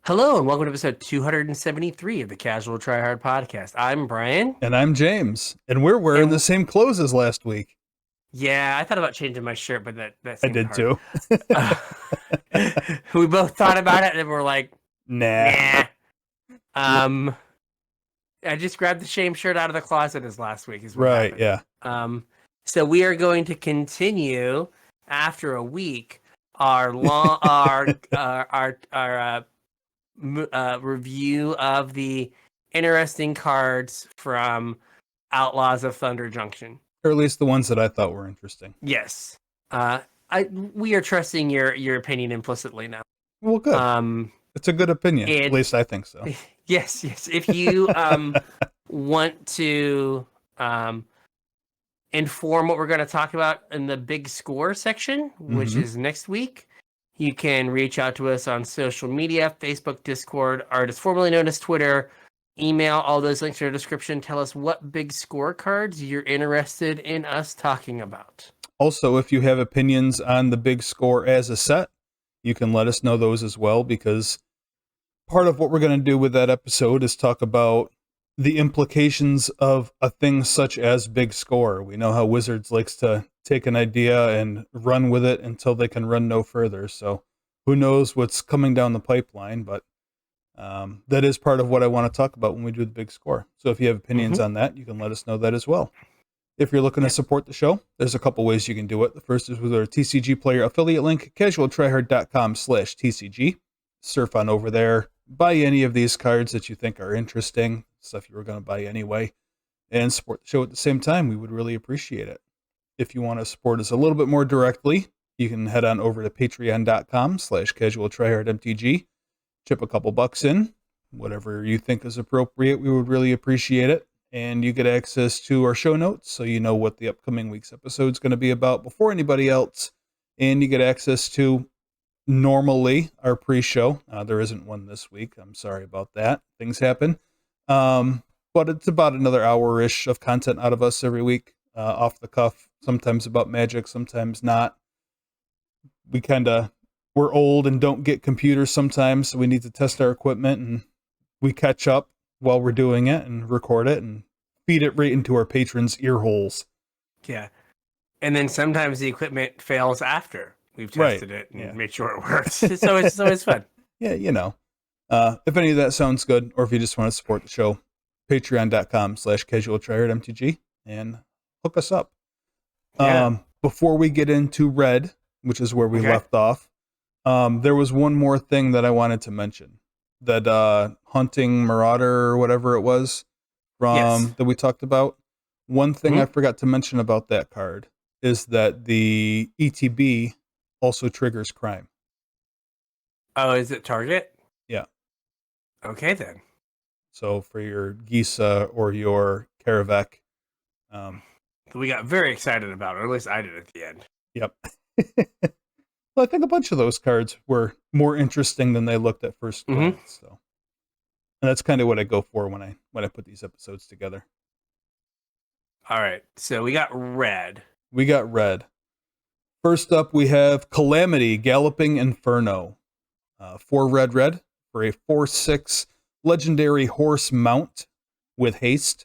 Hello and welcome to episode 273 of the Casual Try Hard podcast. I'm Brian. And I'm James. And we're wearing the And same clothes as last week. yeah, I thought about changing my shirt, but that I seemed did hard. too. Uh, we both thought about it and we're like, Nah. nah. Um, I just grabbed the same shirt out of the closet as last week is what Right, happened. yeah. So we are going to continue after a week our long our review of the interesting cards from Outlaws of Thunder Junction. Or at least the ones that I thought were interesting. Yes. We are trusting your opinion implicitly now. Well, good. It's a good opinion. At least I think so. Yes. If you want to inform what we're going to talk about in the big score section, which is next week, you can reach out to us on social media, Facebook, Discord, or as formerly known as Twitter. Email, all those links in the description. Tell us what big scorecards you're interested in us talking about. Also, if you have opinions on the big score as a set, you can let us know those as well, because part of what we're going to do with that episode is talk about the implications of a thing such as big score. We know how Wizards likes to take an idea and run with it until they can run no further. So who knows what's coming down the pipeline, but that is part of what I want to talk about when we do the big score. So if you have opinions on that, you can let us know that as well. If you're looking to support the show, there's a couple ways you can do it. The first is with our TCG player affiliate link, CasualTryHard.com/TCG. Surf on over there, buy any of these cards that you think are interesting, stuff you were going to buy anyway, and support the show at the same time. We would really appreciate it. If you want to support us a little bit more directly, you can head on over to patreon.com/CasualTryHardMTG. Chip a couple bucks in, whatever you think is appropriate. We would really appreciate it. And you get access to our show notes, so you know what the upcoming week's episode is going to be about before anybody else. And you get access to, normally, our pre-show. There isn't one this week. I'm sorry about that. Things happen. But it's about another hour-ish of content out of us every week, off the cuff, sometimes about Magic, sometimes not. We're old and don't get computers sometimes, so we need to test our equipment, and we catch up while we're doing it and record it and feed it right into our patrons' ear holes. Yeah. And then sometimes the equipment fails after we've tested it and made sure it works. So it's always fun. Yeah, you know. If any of that sounds good, or if you just want to support the show, patreon.com/CasualTryHardMTG and hook us up. Yeah. Before we get into Red, which is where we left off, there was one more thing that I wanted to mention. That Hunting Marauder or whatever it was that we talked about. One thing I forgot to mention about that card is that the ETB also triggers crime. Oh, is it target? Yeah. Okay, then. So for your Gisa or your Karavek. We got very excited about it, or at least I did at the end. Yep. Well, I think a bunch of those cards were more interesting than they looked at first glance. So, and that's kind of what I go for when I put these episodes together. All right, so we got Red. First up, we have Calamity, Galloping Inferno. 4 red for a 4/6 legendary horse mount with haste.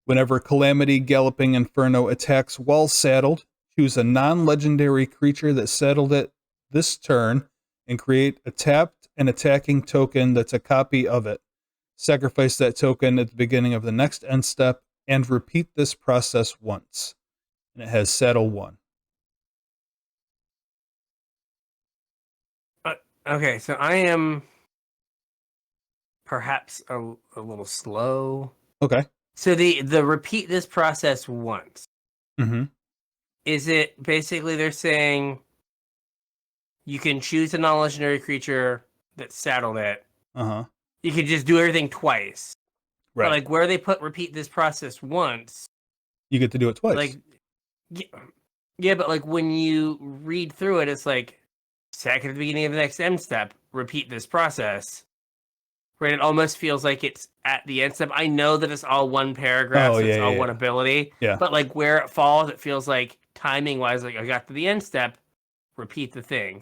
Whenever Calamity, Galloping Inferno attacks while saddled, choose a non-legendary creature that saddled it this turn and create a tapped and attacking token that's a copy of it. Sacrifice that token at the beginning of the next end step and repeat this process once. And it has Saddle 1. Okay, so I am perhaps a little slow. Okay. So the repeat this process once. Mm-hmm. Is it basically they're saying you can choose a non-legendary creature that saddled it. Uh-huh. You can just do everything twice. Right. But like where they put repeat this process once, you get to do it twice. Like, yeah, but like when you read through it, it's like sack at the beginning of the next end step, repeat this process. Right? It almost feels like it's at the end step. I know that it's all one paragraph, so it's all one ability. Yeah. But like where it falls, it feels like timing wise, like I got to the end step, repeat the thing.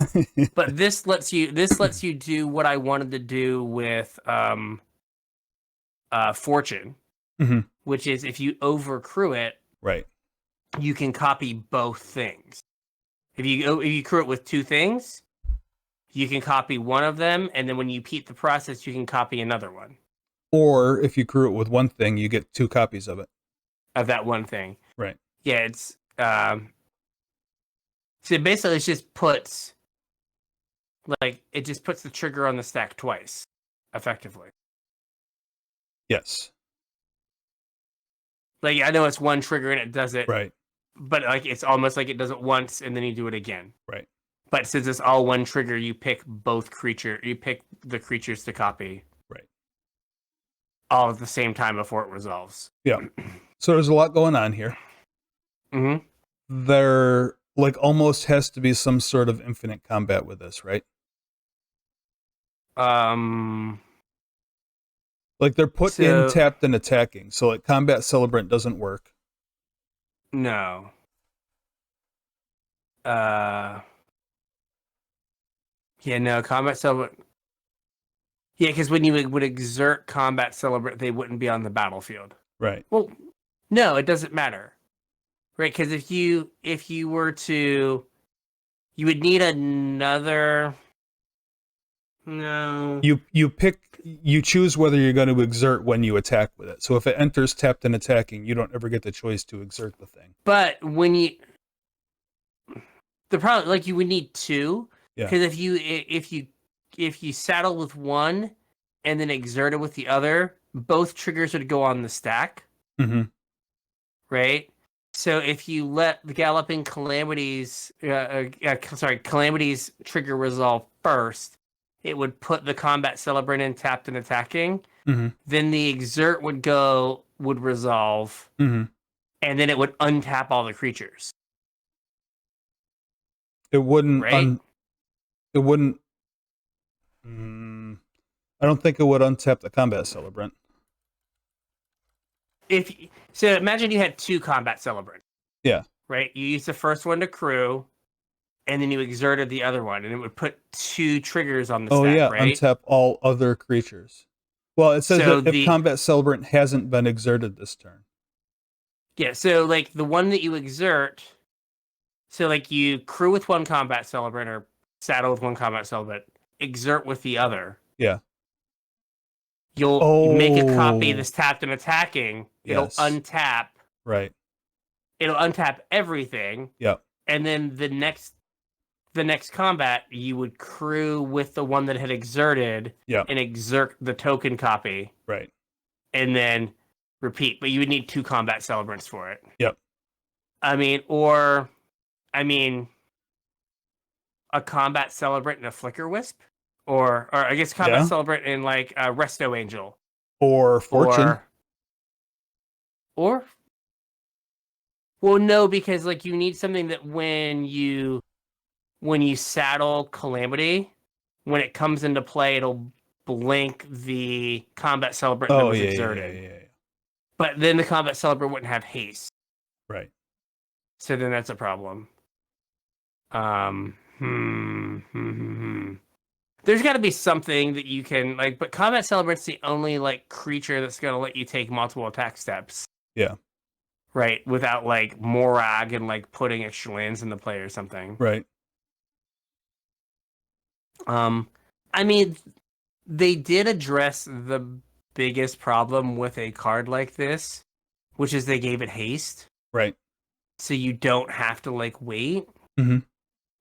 But this lets you do what I wanted to do with Fortune, Mhm. which is if you overcrew it, Right. you can copy both things. If you crew it with two things, you can copy one of them, and then when you repeat the process, you can copy another one Or if you crew it with one thing, you get 2 copies of it. of that one thing. Right. Yeah, it's so basically it just puts the trigger on the stack twice, effectively. Yes. Like I know it's one trigger and it does it, Right. but like it's almost like it does it once and then you do it again. Right. But since it's all one trigger, you pick the creatures to copy. Right. All at the same time before it resolves. Yeah. So there's a lot going on here. Mm-hmm. There like almost has to be some sort of infinite combat with this, right? Like they're put in tapped and attacking. So like combat celebrant doesn't work. No. Yeah, no, combat celebrant. Yeah, because when you would exert combat celebrant, they wouldn't be on the battlefield. Right. Well, no, it doesn't matter. Right, because if you were to, you would need another. No. You choose whether you're going to exert when you attack with it. So if it enters tapped and attacking, you don't ever get the choice to exert the thing. But when the problem, like you would need two, because if you saddle with one and then exert it with the other, both triggers would go on the stack. Mm-hmm. Right. So if you let the Galloping Calamities, Calamities trigger resolve first, it would put the Combat Celebrant in tapped and attacking. Mm-hmm. Then the Exert would resolve, mm-hmm. and then it would untap all the creatures. It wouldn't. Right? It wouldn't. I don't think it would untap the Combat Celebrant. So imagine you had two Combat Celebrants. Yeah. Right? You used the first one to crew, and then you exerted the other one, and it would put two triggers on the stack, right? Untap all other creatures. Well, it says that if Combat Celebrant hasn't been exerted this turn. Yeah, so like the one that you exert, so like you crew with one Combat Celebrant or saddle with one Combat Celebrant, exert with the other. Yeah. You'll make a copy that's tapped and attacking. It'll untap. Right. It'll untap everything. Yep. And then the next combat, you would crew with the one that had exerted and exert the token copy. Right. And then repeat. But you would need two Combat Celebrants for it. Yep. I mean, a Combat Celebrant and a Flicker Wisp? Or I guess Combat Celebrant and like a Resto Angel. Or Fortune. Or well, no, because like you need something that when you saddle Calamity, when it comes into play, it'll blink the Combat Celebrant that was exerted. Yeah. But then the Combat Celebrant wouldn't have haste. Right. So then that's a problem. There's got to be something that you can like, but Combat Celebrant's the only like creature that's going to let you take multiple attack steps. Yeah. Right, without like Morag and like putting extra lands into play or something. Right. I mean, they did address the biggest problem with a card like this, which is they gave it haste. Right. So you don't have to like wait. Mm-hmm.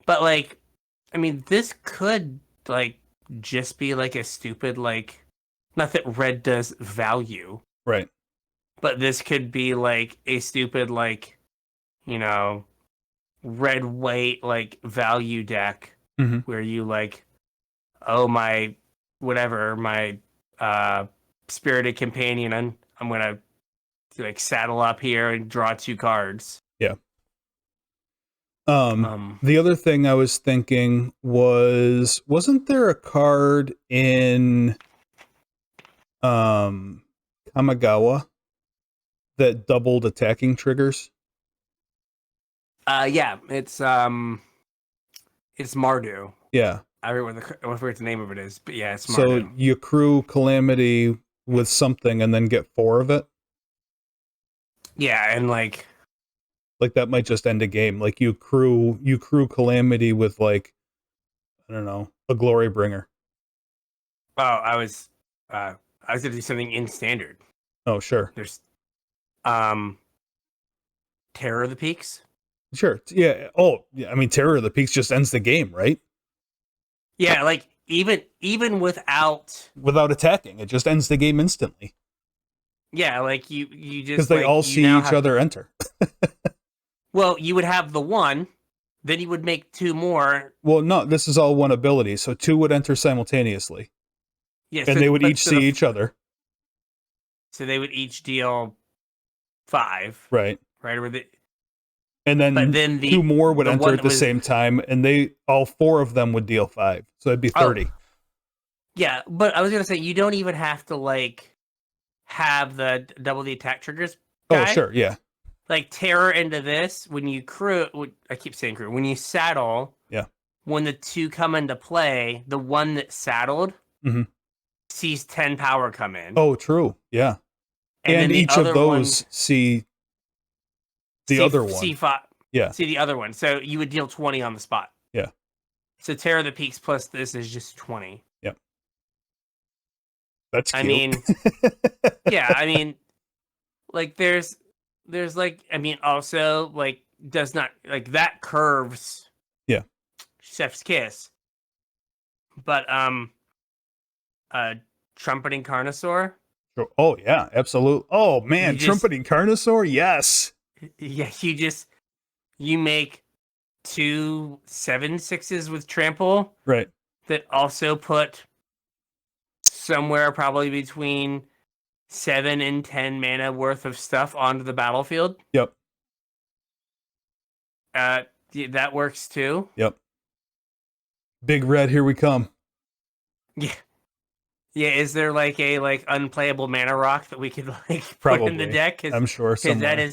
But like, I mean, this could like just be like a stupid like, not that red does value. Right. But this could be like a stupid like, you know, red white like value deck where you like, oh my spirited companion, I'm gonna like saddle up here and draw two cards. Yeah. The other thing I was thinking wasn't there a card in Kamigawa that doubled attacking triggers? Yeah, it's It's Mardu. Yeah. I forget what the name of it is, but yeah, it's So Mardu. you accrue calamity with something and then get 4 of it. Yeah, and like That might just end a game. Like you accrue calamity with like, I don't know, a glory bringer. I was gonna do something in standard. Oh, sure. There's Terror of the Peaks. Sure. Yeah. Oh, yeah. I mean, Terror of the Peaks just ends the game, right? Yeah, like even without attacking, it just ends the game instantly. Yeah, like you Because just they like all you see now each have, other enter. well, you would have the one, then you would make 2 more. Well, no, this is all one ability, so 2 would enter simultaneously, Yeah, and so, they would but each see each other. So they would each deal 5, Right. right? And then, but then 2 more would the enter one at that the was, same time, and all 4 of them would deal 5, so it'd be 30. Yeah, but I was gonna say you don't even have to like have the double the attack triggers guy. Oh, sure, yeah. Like terror into this when you I keep saying crew, when you saddle. Yeah. When the 2 come into play, the one that saddled sees 10 power come in. Oh, true. Yeah. And each of those see the other one. See 5. Yeah. See the other one. So you would deal 20 on the spot. Yeah. So Terror of the Peaks plus this is just 20. Yep. That's cute. I mean, yeah, I mean, like there's like, I mean, also like does not like that curves. Yeah. Chef's Kiss. But Trumpeting Carnosaur. Oh yeah, absolutely. Oh man, Trumpeting Carnosaur, yes. Yeah, you make 2 7/6s with trample. Right. That also put somewhere probably between 7 and 10 mana worth of stuff onto the battlefield. Yep. That works too. Yep. Big red, here we come. Yeah. Yeah, is there like a unplayable mana rock that we could like Probably put in the deck? I'm sure somewhere.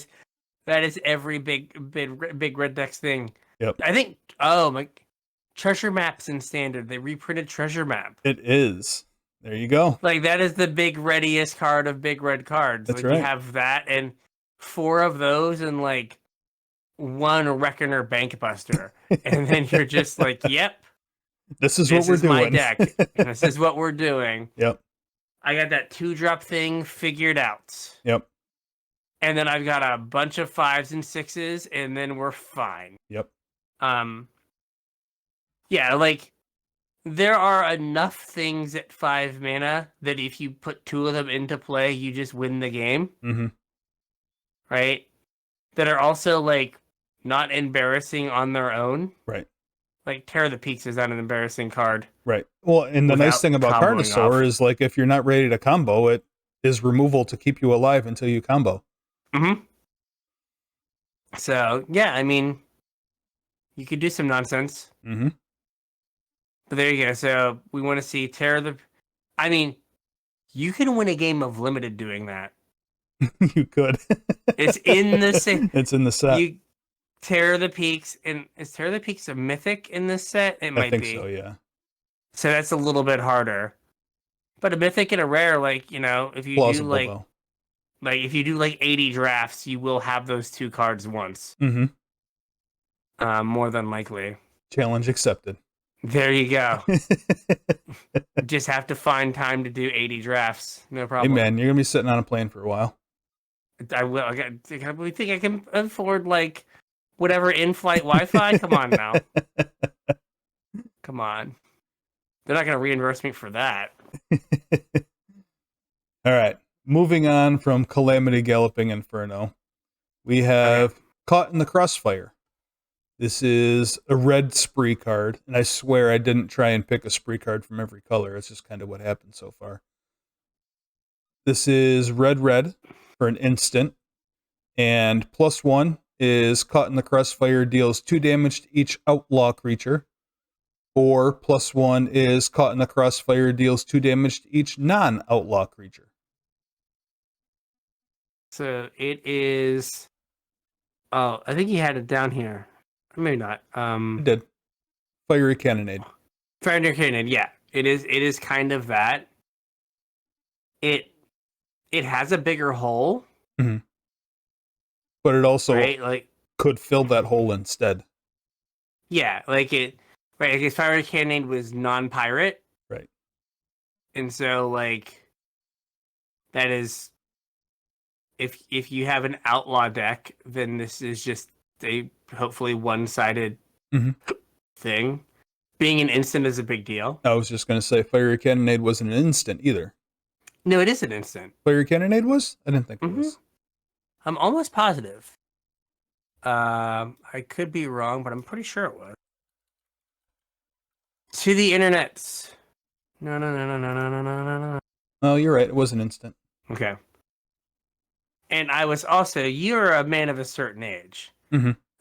That is every big red deck's thing. Yep. I think my treasure maps in standard. They reprinted treasure map. It is. There you go. Like that is the big readiest card of big red cards. That's like right. You have that and 4 of those and like 1 Reckoner Bankbuster. And then you're just like, yep. This is what we're doing. My deck. And this is what we're doing. Yep. I got that 2-drop thing figured out. Yep. And then I've got a bunch of 5s and 6s, and then we're fine. Yep. Yeah, like there are enough things at 5 mana that if you put 2 of them into play, you just win the game. Mm-hmm. Right? That are also like not embarrassing on their own. Right. Like Terror of the Peaks is not an embarrassing card. Right. Well, and the nice thing about Carnosaur is like if you're not ready to combo, it is removal to keep you alive until you combo. Mm-hmm. So yeah, I mean, you could do some nonsense. Mm-hmm. But there you go. So we want to see I mean, you can win a game of Limited doing that. You could. It's in the same. It's in the set. Terror of the Peaks, and is Terror of the Peaks a mythic in this set? It might be. I think so, yeah. So that's a little bit harder. But a mythic and a rare, like, you know, if you plausible, do if you do like 80 drafts, you will have those 2 cards once. Mm-hmm. More than likely. Challenge accepted. There you go. Just have to find time to do 80 drafts. No problem. Hey man, you're gonna be sitting on a plane for a while. I will. I think I can afford like whatever in-flight Wi-Fi. Come on now. Come on. They're not going to reimburse me for that. All right. Moving on from Calamity Galloping Inferno, we have Caught in the Crossfire. This is a red spree card, and I swear I didn't try and pick a spree card from every color. It's just kind of what happened so far. This is red for an instant, and +1 is Caught in the Crossfire deals 2 damage to each outlaw creature, or +1 is Caught in the Crossfire deals 2 damage to each non-outlaw creature. So it is. Oh, I think he had it down here. Maybe not. It did. Fiery Cannonade. Fire Cannon, yeah. It is kind of that. It has a bigger hole. Mm-hmm. But it also right? Like could fill that hole instead. yeah, like it right, because Fire Cannon was non-pirate. Right. And so like that is if you have an outlaw deck, then this is just a hopefully one-sided thing. Being an instant is a big deal. I was just going to say Fiery Cannonade wasn't an instant either. No, it is an instant. Fiery Cannonade was? I didn't think it was. I'm almost positive. I could be wrong, but I'm pretty sure it was. To the internets. No. Oh, you're right. It was an instant. Okay. And I was also, you're a man of a certain age.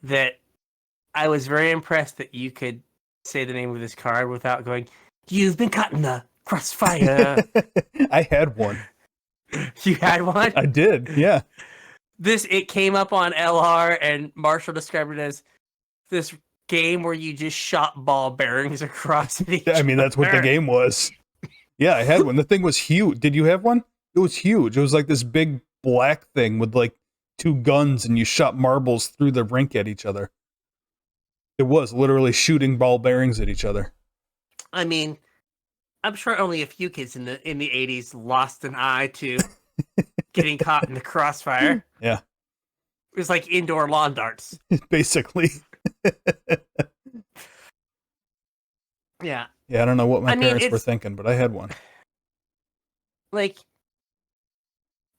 That I was very impressed that you could say the name of this card without going, "You've been caught in the crossfire." I had one. You had one? I did, yeah. It came up on LR, and Marshall described it as this game where you just shot ball bearings across each I mean, that's what the game was. Yeah, I had one. The thing was huge. Did you have one? It was huge. It was like this big black thing with like 2 guns, and you shot marbles through the rink at each other. It was literally shooting ball bearings at each other. I mean, I'm sure only a few kids in the 80s lost an eye to getting caught in the crossfire. Yeah. It was like indoor lawn darts. Basically. Yeah. Yeah, I don't know what my parents were thinking, but I had one. Like,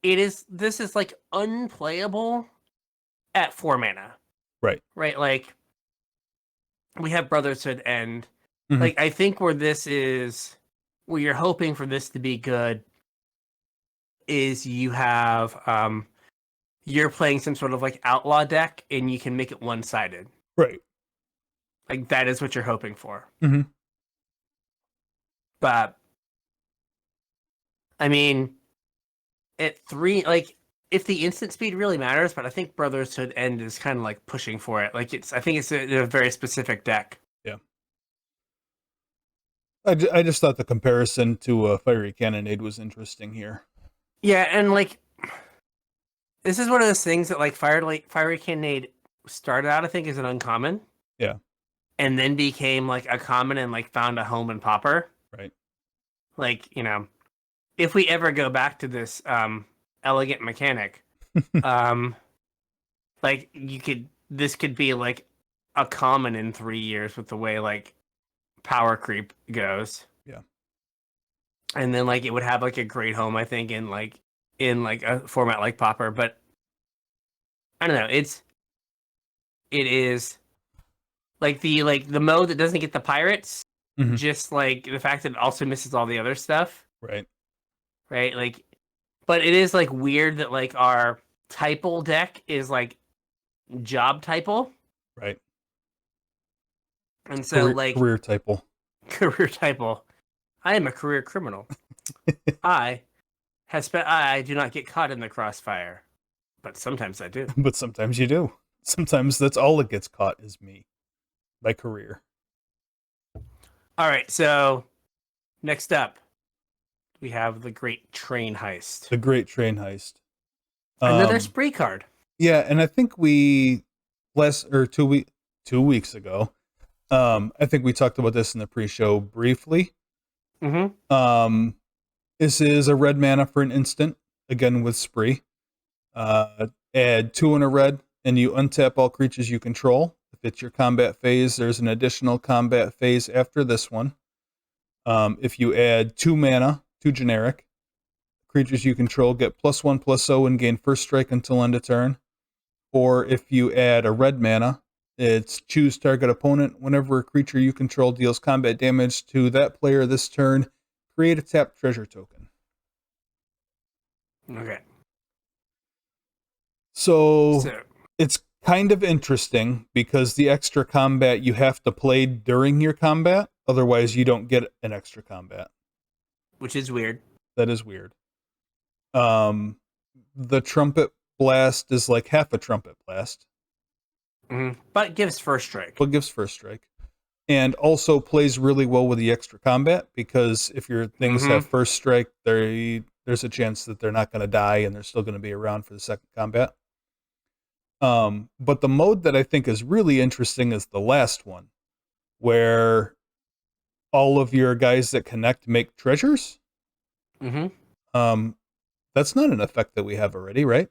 this is like unplayable at 4 mana. Right. Right? Like, we have Brotherhood End. Like, I think where you're hoping for this to be good is you have, you're playing some sort of like outlaw deck and you can make it one-sided. Right. Like, that is what you're hoping for. Mm-hmm. But, I mean, at 3, like, if the instant speed really matters, but I think Brotherhood End is kind of like pushing for it. Like, I think it's a very specific deck. Yeah. I just thought the comparison to Fiery Cannonade was interesting here. Yeah, and like, this is one of those things that like Fiery Cannonade started out, I think, as an uncommon. Yeah. And then became like a common and like found a home in Pauper. Right. Like, you know, if we ever go back to this elegant mechanic, like this could be like a common in 3 years with the way like power creep goes. Yeah. And then like it would have like a great home, I think, in a format like Pauper. But I don't know, it is like the mode that doesn't get the pirates, just like the fact that it also misses all the other stuff. Right. Right? Like, but it is like weird that like our typal deck is like job typal. Right. And so career typal. Career typal. I am a career criminal. I do not get caught in the crossfire, but sometimes I do. But sometimes you do. Sometimes that's all that gets caught is me. My career. All right, so next up, we have the Great Train Heist. The Great Train Heist. Another spree card. Yeah, and I think 2 weeks ago, I think we talked about this in the pre-show briefly. This is a red mana for an instant, again with spree. Add 2 in a red, and you untap all creatures you control. If it's your combat phase, there's an additional combat phase after this one. If you add 2 mana, 2 generic, creatures you control get +1/+0 and gain first strike until end of turn. Or if you add a red mana, it's choose target opponent. Whenever a creature you control deals combat damage to that player this turn, create a tapped treasure token. Okay. So it's kind of interesting because the extra combat you have to play during your combat. Otherwise, you don't get an extra combat. Which is weird. That is weird. The trumpet blast is like half a trumpet blast. But gives first strike. But gives first strike. and also plays really well with the extra combat, because if your things have first strike, there's a chance that they're not going to die and they're still going to be around for the second combat. But the mode that I think is really interesting is the last one, where all of your guys that connect make treasures. That's not an effect that we have already, right?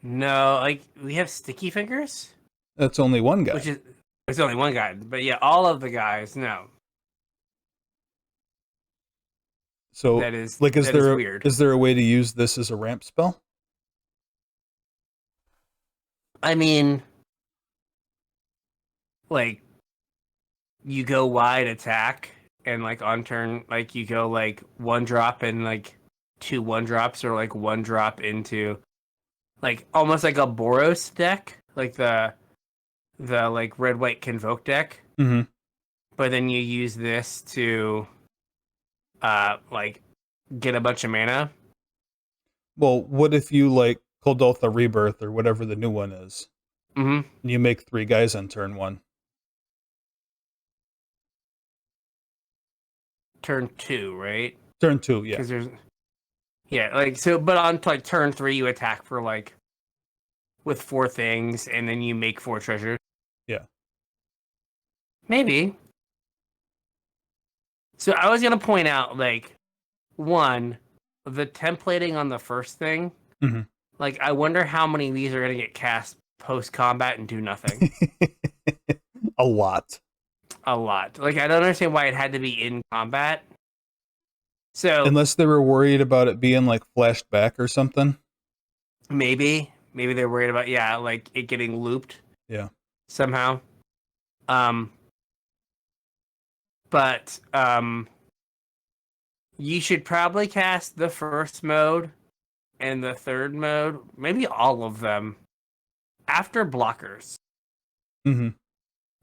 No, like we have sticky fingers. That's only one guy. Which is it's only one guy, but yeah, all of the guys no. So that is like, is weird. Is there a way to use this as a ramp spell? I mean, like, you go wide attack, and like on turn, like you go like 1-drop and like 2 1-drops, or like 1-drop into like almost like a Boros deck, like the like red white convoke deck. But then you use this to like get a bunch of mana. Well, what if you like Kuldotha Rebirth or whatever the new one is? And you make 3 guys on turn 1. Turn 2, right? Turn 2, yeah. Because there's like so, but on like turn 3 you attack for like with 4 things, and then you make 4 treasures. Yeah. Maybe. So I was gonna point out, like, one, the templating on the first thing. Like, I wonder how many of these are gonna get cast post combat and do nothing. A lot. Like, I don't understand why it had to be in combat. So unless they were worried about it being like flashed back or something. Maybe they're worried about like it getting looped. Yeah. Somehow. But you should probably cast the first mode and the third mode, maybe all of them, after blockers.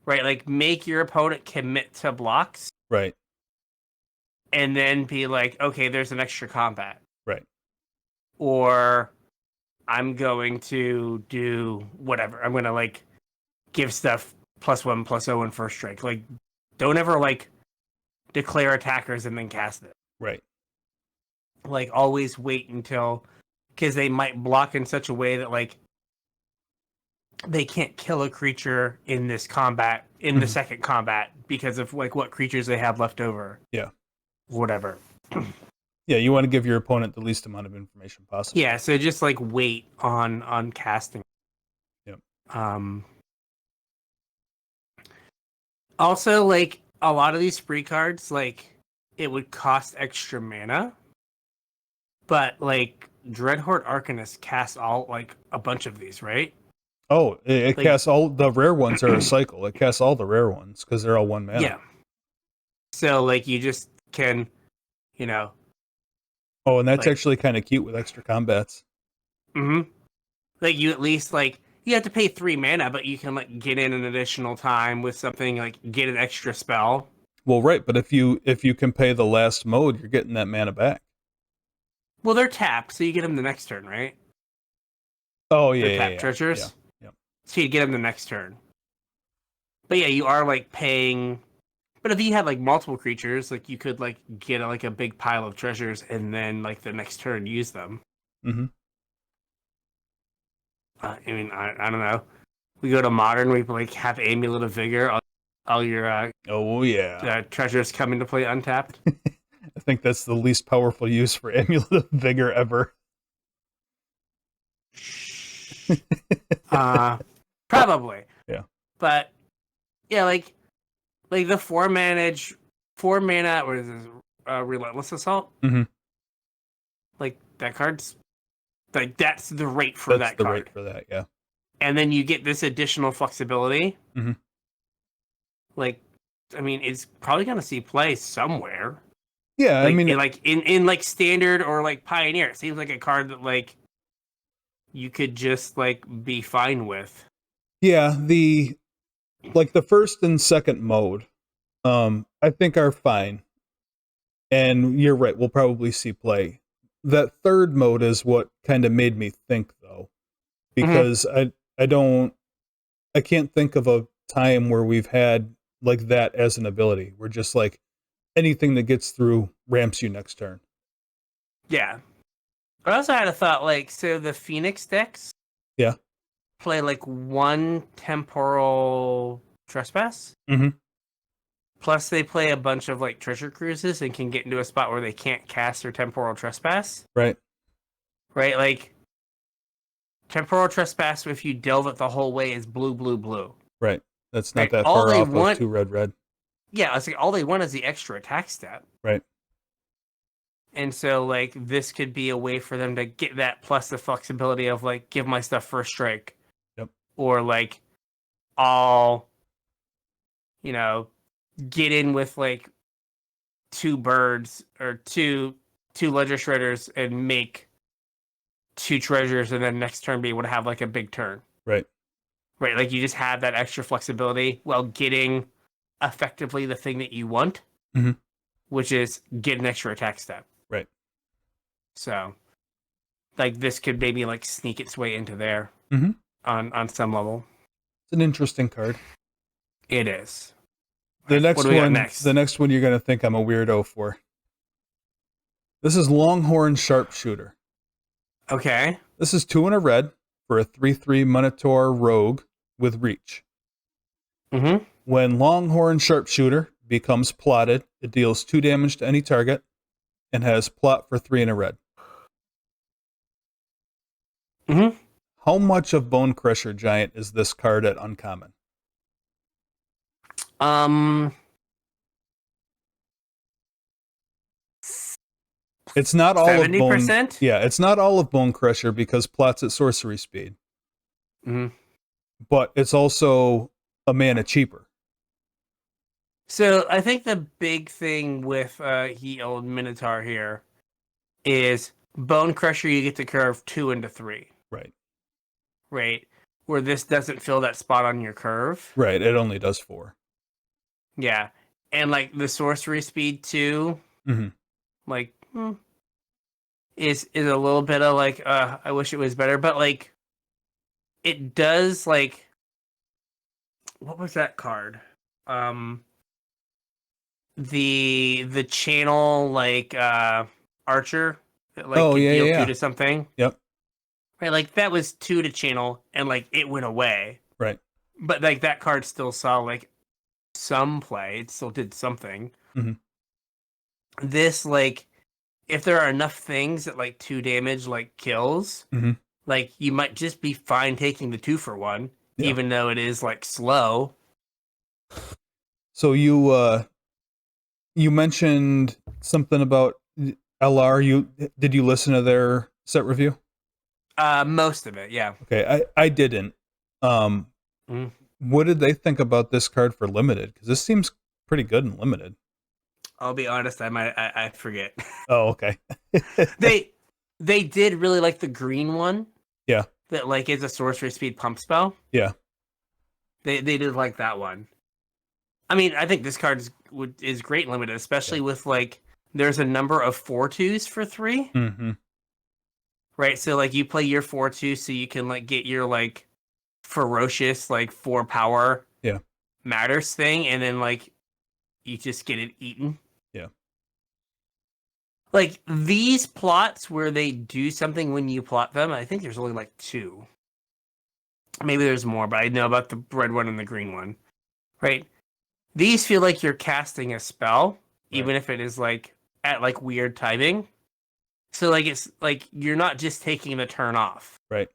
Right, like make your opponent commit to blocks. Right. And then be like, okay, there's an extra combat. Right. Or I'm going to do whatever. I'm going to like give stuff +1/+0 in first strike. Like, don't ever like declare attackers and then cast it. Right. Like, always wait until, because they might block in such a way that like they can't kill a creature in this combat, in the second combat, because of like what creatures they have left over. Yeah. Whatever. Yeah, you want to give your opponent the least amount of information possible. Yeah, so just like wait on casting. Yep. Also, like a lot of these free cards, like it would cost extra mana, but like Dreadhorde Arcanist casts all like a bunch of these, right? Oh, it like, casts all the rare ones are a cycle. It casts all the rare ones because they're all 1 mana. Yeah. So like you just can, Oh, and that's like, actually kind of cute with extra combats. Like you at least like you have to pay 3 mana, but you can like get in an additional time with something, like get an extra spell. Well, right, but if you can pay the last mode, you're getting that mana back. Well, they're tapped, so you get them the next turn, right? Oh yeah, they're tapped treasures. Yeah. So you get them the next turn. But yeah, you are like paying. But if you had like multiple creatures, like you could like get like a big pile of treasures and then like the next turn use them. I mean, I don't know. We go to modern, we like have Amulet of Vigor. All your treasures come into play untapped. I think that's the least powerful use for Amulet of Vigor ever. Probably. Yeah. But yeah, like the 4 mana, what is this? Relentless Assault. Like that card's like that's the rate for that card. Rate for that, yeah. And then you get this additional flexibility. Like, I mean, it's probably gonna see play somewhere. Yeah, like, I mean, like in like standard or like Pioneer, it seems like a card that like you could just like be fine with. Yeah, the first and second mode, I think are fine. And you're right, we'll probably see play. That third mode is what kind of made me think, though, because I can't think of a time where we've had like that as an ability. We're just like anything that gets through ramps you next turn. Yeah. I also had a thought, like, so the Phoenix decks Yeah. play like one temporal trespass. Mm-hmm. Plus they play a bunch of like treasure cruises and can get into a spot where they can't cast their temporal trespass. Right. Right? Like temporal trespass, if you delve it the whole way, is blue, blue, blue. Right. That's not Right. that All far they off want, of 2 red red. yeah, it's like all they want is the extra attack step. Right. And so like this could be a way for them to get that plus the flexibility of like give my stuff first strike. Yep. Or like I'll, you know, get in with like 2 birds or two ledger shredders and make 2 treasures, and then next turn be able to have like a big turn. Right. Right, like you just have that extra flexibility while getting effectively the thing that you want, mm-hmm. which is get an extra attack step. Right. So, like this could maybe like sneak its way into there mm-hmm. on some level. It's an interesting card. It is. The next what do we got one, next? the next one you're going to think I'm a weirdo for. This is Longhorn Sharpshooter. Okay. This is 2 and a red for a 3/3 Minotaur Rogue with reach. Mm-hmm. When Longhorn Sharpshooter becomes plotted, it deals 2 damage to any target and has plot for 3 and a red. Mm-hmm. How much of Bone Crusher Giant is this card at uncommon? It's not all 70%? of Bone. Yeah, it's not all of Bone Crusher because plots at sorcery speed. Mm-hmm. But it's also a mana cheaper. So I think the big thing with Old Minotaur here is Bone Crusher. You get to curve 2 into 3. Right. Right. Where this doesn't fill that spot on your curve. Right. It only does 4. Yeah, and like the sorcery speed too. Mm-hmm. Like is a little bit of like I wish it was better, but like it does like what was that card? The channel like archer that like could deal 2 to something. Yep. Right, like that was 2 to channel and like it went away. Right. But like that card still saw like some play. It still did something. Mm-hmm. This like if there are enough things that like 2 damage like kills, mm-hmm. like you might just be fine taking the 2 for 1, even though it is like slow. So you mentioned something about LR. Did you listen to their set review? Most of it, yeah. Okay, I didn't. What did they think about this card for limited? Because this seems pretty good in limited. I'll be honest, I forget. Oh, okay. They did really like the green one. Yeah. That like is a sorcery speed pump spell. Yeah. They did like that one. I mean, I think this card is great in limited, especially with like there's a number of 4/2s for 3. Mm-hmm. Right, so like you play your 4/2 so you can like get your like ferocious like 4 power matters thing, and then like you just get it eaten. Yeah. Like these plots where they do something when you plot them, I think there's only like 2. Maybe there's more, but I know about the red one and the green one. Right? These feel like you're casting a spell, even if it is like at like weird timing. So like it's like you're not just taking the turn off. Right.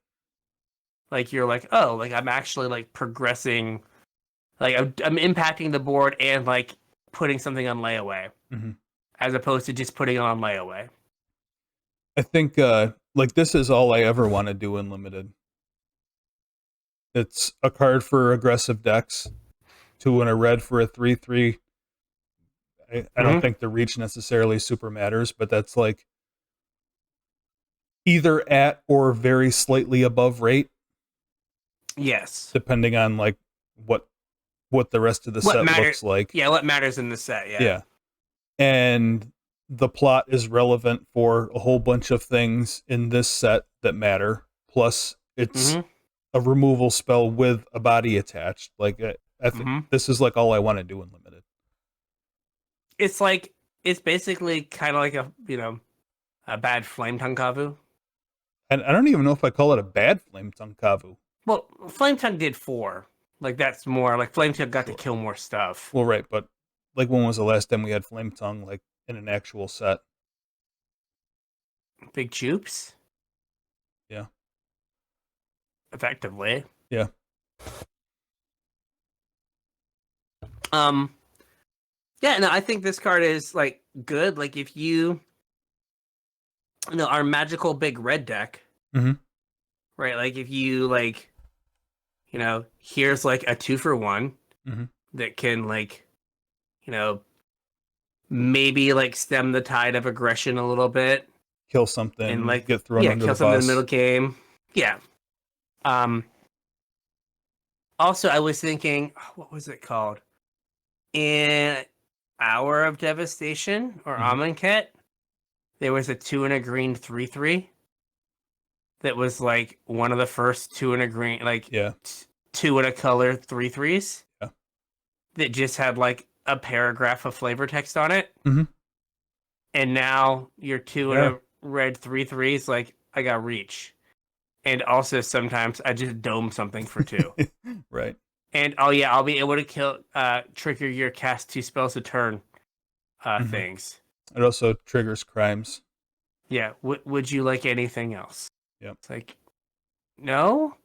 Like you're like, oh, like I'm actually like progressing, like I'm impacting the board and like putting something on layaway, as opposed to just putting it on layaway. I think like this is all I ever want to do in limited. It's a card for aggressive decks, 2 and a red for a 3/3. I don't think the reach necessarily super matters, but that's like either at or very slightly above rate. Yes. Depending on like what the rest of the set looks like. Yeah, what matters in the set, yeah. Yeah. And the plot is relevant for a whole bunch of things in this set that matter. Plus, it's a removal spell with a body attached. Like, I think this is like all I want to do in limited. It's basically kind of like a bad Flame Tongue Kavu. And I don't even know if I call it a bad Flame Tongue Kavu. Well, Flame Tongue did 4. Like, that's more like Flame Tongue got to kill more stuff. Well, right, but like when was the last time we had Flame Tongue like in an actual set? Big Choops? Yeah. Effectively. Yeah. Yeah, no, I think this card is like good. Like if our magical big red deck, right? Like if you like, here's like a 2-for-1 that can like, maybe like stem the tide of aggression a little bit, kill something, and like get thrown under kill the something bus. in the middle game. Yeah. Also, I was thinking, what was it called? In Hour of Devastation or Amonkhet, there was a 2 and a green 3/3 that was like one of the first 2 and a green, like 2 and a color 3/3s. Yeah. That just had like a paragraph of flavor text on it. And now your 2 and a red 3/3s, like I got reach. And also sometimes I just dome something for 2. Right. And I'll be able to trigger your cast 2 spells a turn things. It also triggers crimes. Yeah. Would you like anything else? Yep. It's like, no.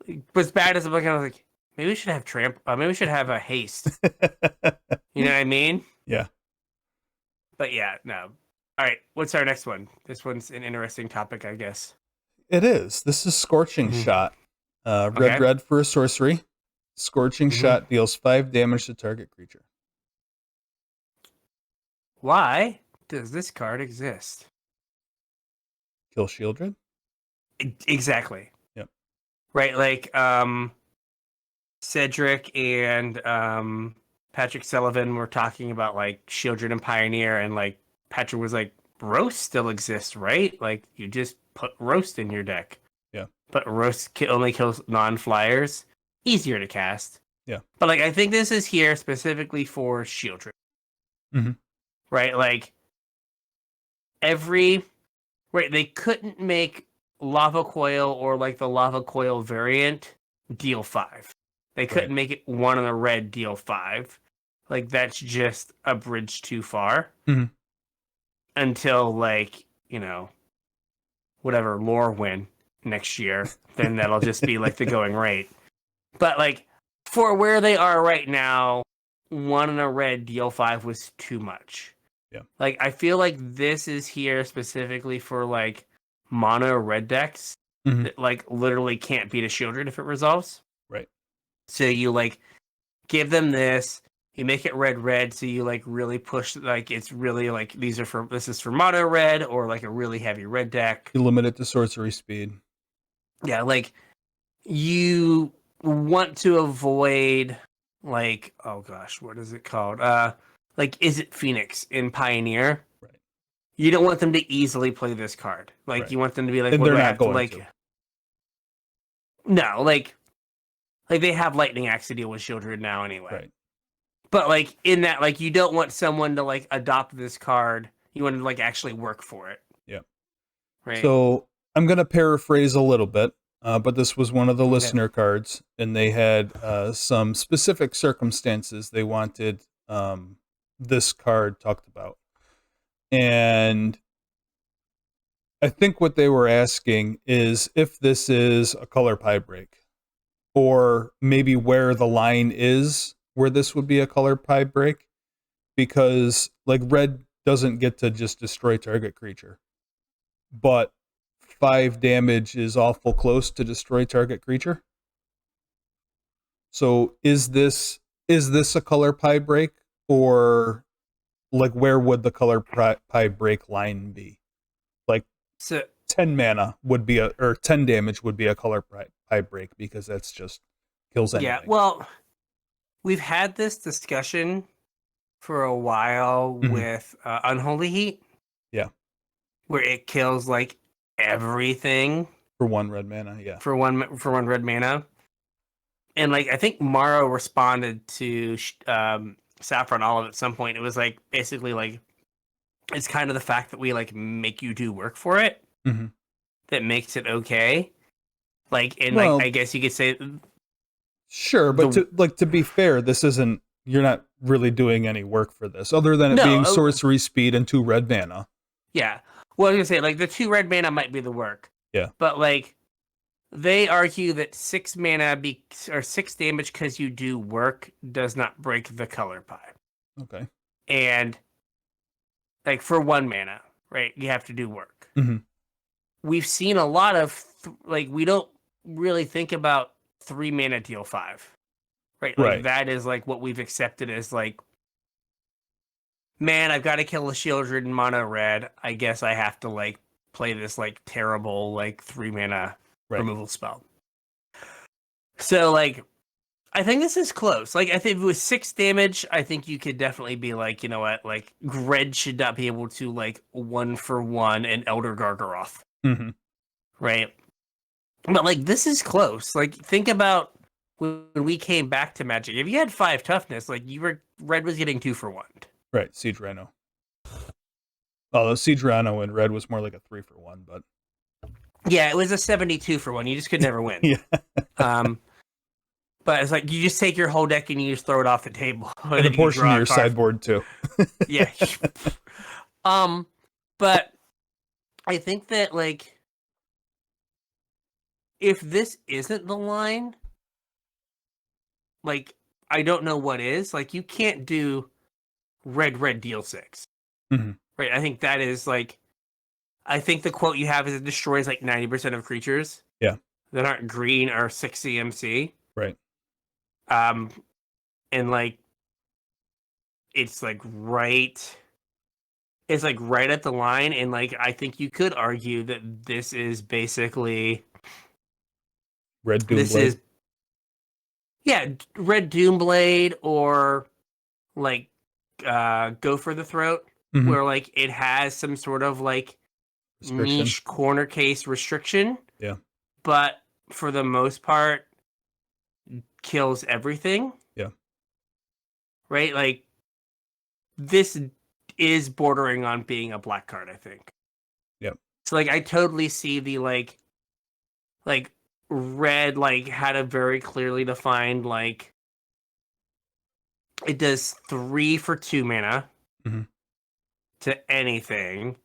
But as bad as I'm looking, I was like, maybe we should have maybe we should have a haste. You know what I mean? Yeah. But yeah, no. All right. What's our next one? This one's an interesting topic, I guess. It is. This is Scorching Shot. Red for a sorcery. Scorching Shot deals 5 damage to target creature. Why does this card exist? Kill Shieldred? Exactly. Yep. Right, like Cedric and Patrick Sullivan were talking about like Shieldred and Pioneer, and like Patrick was like, Roast still exists, right? Like you just put Roast in your deck. Yeah. But Roast only kills non-flyers. Easier to cast. Yeah. But like I think this is here specifically for Shieldred. Right? Like they couldn't make Lava Coil or like the Lava Coil variant deal 5. They couldn't make it 1 on the red deal 5. Like that's just a bridge too far. Until like, whatever lore win next year, then that'll just be like the going rate. But like for where they are right now, 1 in a red deal 5 was too much. Yeah. Like I feel like this is here specifically for like mono red decks that like literally can't beat a Shieldred if it resolves. Right. So you like give them this, you make it red, so you like really push, like it's really like this is for mono red or like a really heavy red deck. You limit it to sorcery speed. Yeah, like you want to avoid like, oh gosh, what is it called? Like is it Phoenix in Pioneer? Right. You don't want them to easily play this card. Like you want them to be like, and well, they're not going to. No, like they have Lightning Axe to deal with Shieldred now anyway. Right. But like in that, like you don't want someone to like adopt this card. You want to like actually work for it. Yeah. Right. So I'm going to paraphrase a little bit, but this was one of the listener cards, and they had some specific circumstances they wanted this card talked about. And I think what they were asking is if this is a color pie break, or maybe where the line is where this would be a color pie break, because like red doesn't get to just destroy target creature, but 5 damage is awful close to destroy target creature. So is this a color pie break, or like where would the color pie break line be? Like 10 mana would be or 10 damage would be a color pie break, because that's just kills anything. Yeah, well, we've had this discussion for a while with Unholy Heat. Yeah. Where it kills like everything for 1 red mana, yeah. For one red mana. and like I think Morrow responded to Saffron Olive at some point. It was like basically like it's kind of the fact that we like make you do work for it Mm-hmm. that makes it okay. Like, and like I Well, guess you could say sure, but the to be fair, this isn't. You're not really doing any work for this, other than it no, being sorcery speed and 2 red mana. yeah. Well, I was gonna say like the 2 red mana might be the work, Yeah. but like they argue that 6 mana or 6 damage because you do work does not break the color pie, Okay. and like for 1 mana, right? You have to do work. Mm-hmm. We've seen a lot of like we don't really think about 3 mana deal 5. Right? Like Right. that is like what we've accepted as like, man, I've got to kill a shield ridden mono red. I guess I have to like play this like terrible like 3 mana removal spell. So like I think this is close. Like I think if it was 6 damage, I think you could definitely be like, you know what, like Red should not be able to like 1-for-1 an Elder Gargaroth. Mm-hmm. Right? But like this is close. Like think about when we came back to Magic. If you had 5 toughness, like Red was getting 2-for-1. Right. Siege Rhino. Although Siege Rhino and red was more like a 3-for-1, but Yeah, it was a 72-for-1. You just could never win. yeah. But it's like you just take your whole deck and you just throw it off the table. And a portion of your sideboard too. Yeah. But I think that like if this isn't the line, like I don't know what is. Like you can't do red deal 6. Mm-hmm. Right? I think that is like I think the quote you have is it destroys like 90% of creatures. Yeah. That aren't green or 6 CMC. Right. And like it's like right at the line, and like I think you could argue that this is basically Red Doomblade. this is Red Doomblade or like Go for the Throat, Mhm. where like it has some sort of like niche corner case restriction. Yeah. But for the most part kills everything. Yeah. Right? Like this is bordering on being a black card, I think. Yep. So like I totally see the like red like had a very clearly defined like it does 3 for 2 mana Mhm. to anything,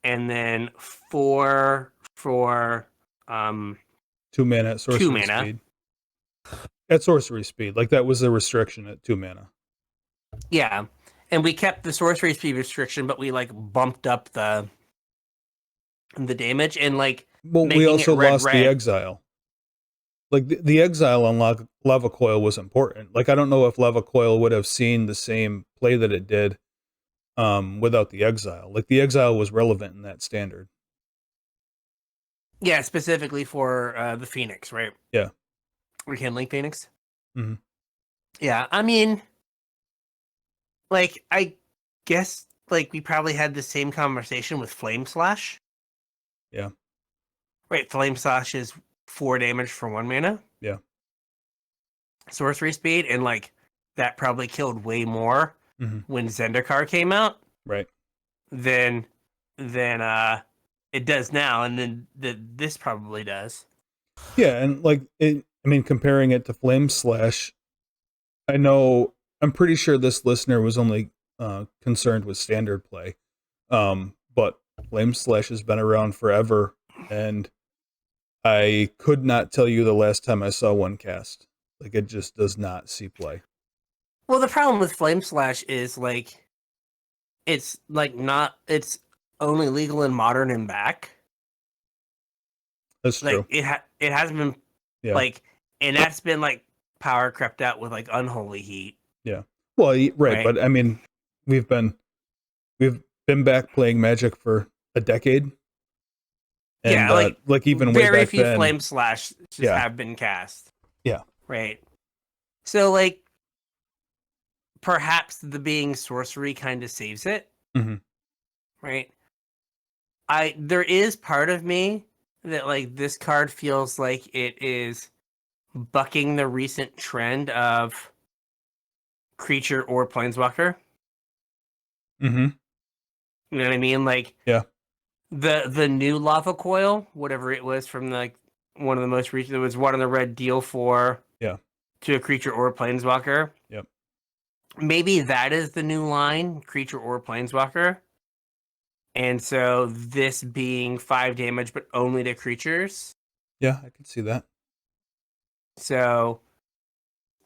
and then 4 for 2 mana at sorcery 2 mana. speed. At sorcery speed, like that was a restriction at 2 mana. Yeah, and we kept the sorcery speed restriction, but we like bumped up the damage and like. Well, we also lost the exile. Like the exile on Lava Coil was important. Like I don't know if Lava Coil would have seen the same play that it did without the exile. Like the exile was relevant in that standard. Yeah, specifically for the Phoenix, right? Yeah. Rekindling Phoenix. Mm-hmm. Yeah, I mean, like I guess like we probably had the same conversation with Flame Slash. Yeah. Right, Flame Slash is 4 damage for 1 mana. Yeah. Sorcery speed, and like that probably killed way more when Zendikar came out. Right. Than it does now, and then this probably does. Yeah, and like I mean, comparing it to Flame Slash, I'm pretty sure this listener was only concerned with standard play. But Flame Slash has been around forever, and I could not tell you the last time I saw one cast. Like it just does not see play. Well, the problem with Flame Slash is like it's only legal in Modern and back. That's true. It hasn't been like, and that's been like power crept out with like Unholy Heat. Yeah. Well, right, but I mean, we've been back playing Magic for a decade. And, yeah, like even way very back few then, Flame Slash have been cast. Yeah. Right. So like, perhaps the being sorcery kind of saves it. Mm-hmm. Right. There is part of me that like this card feels like it is bucking the recent trend of creature or planeswalker. Mm-hmm. You know what I mean? Like Yeah. the new lava coil, whatever it was from the one of the most recent, it was one on the red deal for Yeah. to a creature or a planeswalker. Yep. Maybe that is the new line, creature or planeswalker. And so this being 5 damage, but only to creatures. Yeah, I can see that. So,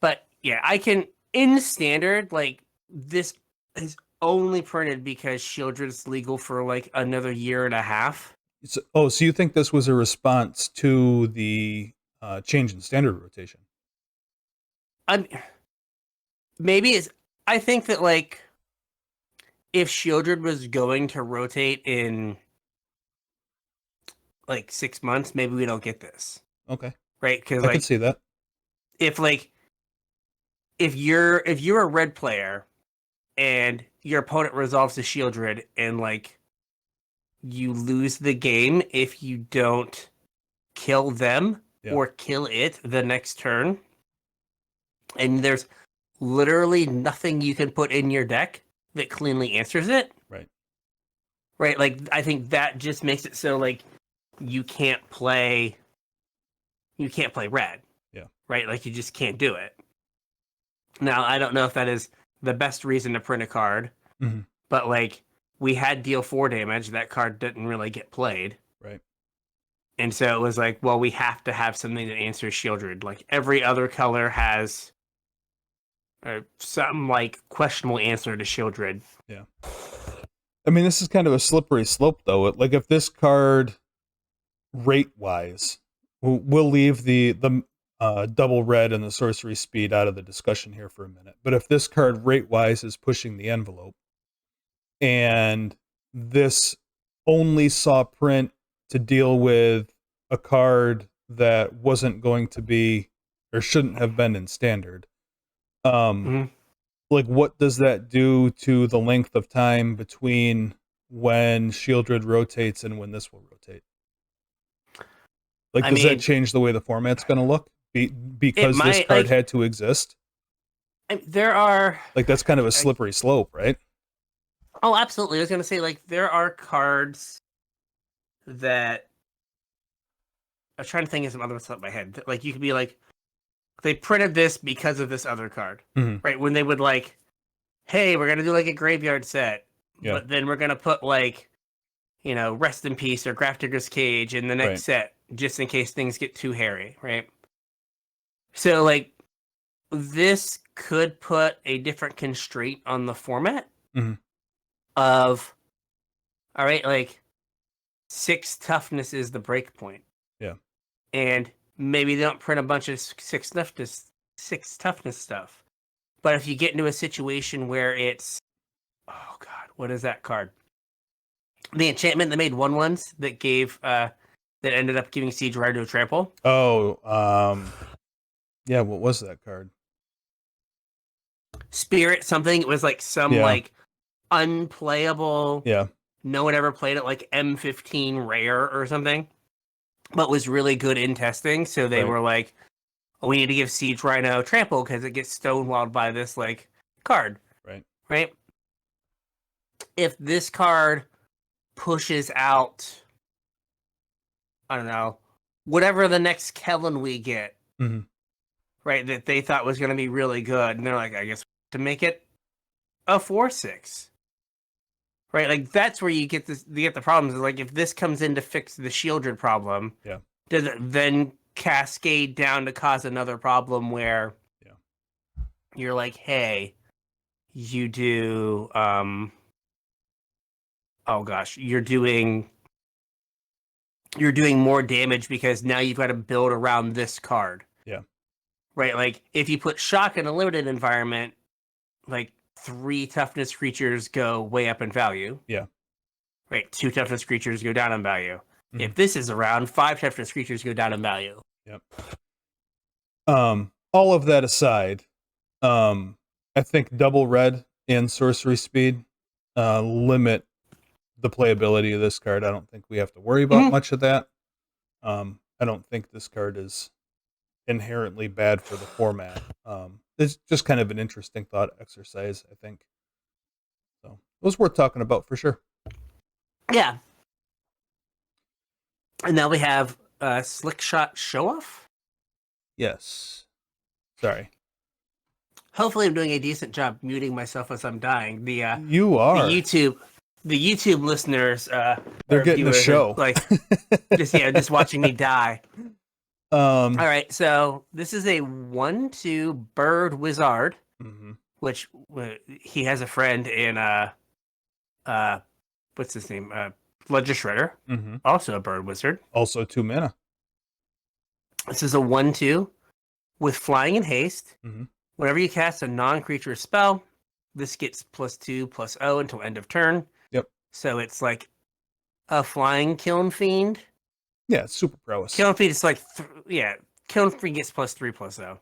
but yeah, I can in standard like this is only printed because Shieldred's legal for like another year and a half. So you think this was a response to the change in standard rotation? I'm maybe it's. I think that like if Shieldred was going to rotate in like 6 months, maybe we don't get this, Okay, right? Because I could like see that. if like if you're a red player and your opponent resolves the Shieldred and like you lose the game if you don't kill them Yeah. or kill it the next turn, and there's literally nothing you can put in your deck that cleanly answers it. Right. Right? Like I think that just makes it so like you can't play red. Yeah. Right? Like you just can't do it. Now, I don't know if that is the best reason to print a card, Mm-hmm. but like we had deal 4 damage, that card didn't really get played. Right. And so it was like, well, we have to have something that answers Shieldred. Like every other color has some like questionable answer to Shieldred. Yeah. I mean, this is kind of a slippery slope, though. Like, if this card, rate wise, we'll leave the double red and the sorcery speed out of the discussion here for a minute. But if this card, rate wise, is pushing the envelope, and this only saw print to deal with a card that wasn't going to be or shouldn't have been in standard, Mm-hmm. like what does that do to the length of time between when Shieldred rotates and when this will rotate? Like, I does that mean, change the way the format's going to look it because this might card like had to exist? there are. Like, that's kind of a slippery slope, right? Oh, absolutely. I was gonna say like there are cards that I was trying to think of some other stuff in my head. Like you could be like, they printed this because of this other card, Mm-hmm. right? When they would like, hey, we're gonna do like a graveyard set, Yeah. but then we're gonna put like, Rest in Peace or Grafdigger's Cage in the next Right. set, just in case things get too hairy, right? So like, this could put a different constraint on the format Mhm. of, all right, like 6 toughness is the break point. Yeah. And maybe they don't print a bunch of 6 toughness stuff. But if you get into a situation where it's, oh god, what is that card? The enchantment that made 1/1s that gave that ended up giving Siege Rider to trample. Oh, yeah. What was that card? Spirit something. It was like some Yeah. like unplayable. Yeah. No one ever played it, like M15 rare or something, but was really good in testing. So they Right. were like, oh, we need to give Siege Rhino trample because it gets stonewalled by this like card. Right. Right. If this card pushes out, I don't know, whatever the next Kellen we get, Mm-hmm. right, that they thought was going to be really good, and they're like, I guess to make it a 4/6. Right, like that's where you get the problems. Is like if this comes in to fix the Shieldred problem, Yeah. does it then cascade down to cause another problem where you're like, hey, you do oh gosh, you're doing more damage because now you've got to build around this card. Yeah. Right, like if you put shock in a limited environment, like 3 toughness creatures go way up in value. Yeah. Right, 2 toughness creatures go down in value. Mhm. If this is around, 5 toughness creatures go down in value. Yep. All of that aside, I think double red and sorcery speed limit the playability of this card. I don't think we have to worry about much of that. I don't think this card is inherently bad for the format. It's just kind of an interesting thought exercise, I think. So it was worth talking about for sure. Yeah. And now we have Slick Shot Show Off. Yes. Sorry. Hopefully, I'm doing a decent job muting myself as I'm dying. You are. The YouTube listeners, they're or getting the viewers show. like just watching me die. All right, so this is a 1/2 bird wizard, which he has a friend in what's his name? Ledger Shredder, also a bird wizard. Also 2 mana. This is a 1/2 with flying and haste. Whenever you cast a non-creature spell, this gets +2/+0 until end of turn. Yep. So it's like a flying Kiln Fiend. Yeah, it's super prowess. Kiln Fiend is like Kiln Fiend gets +3/+0.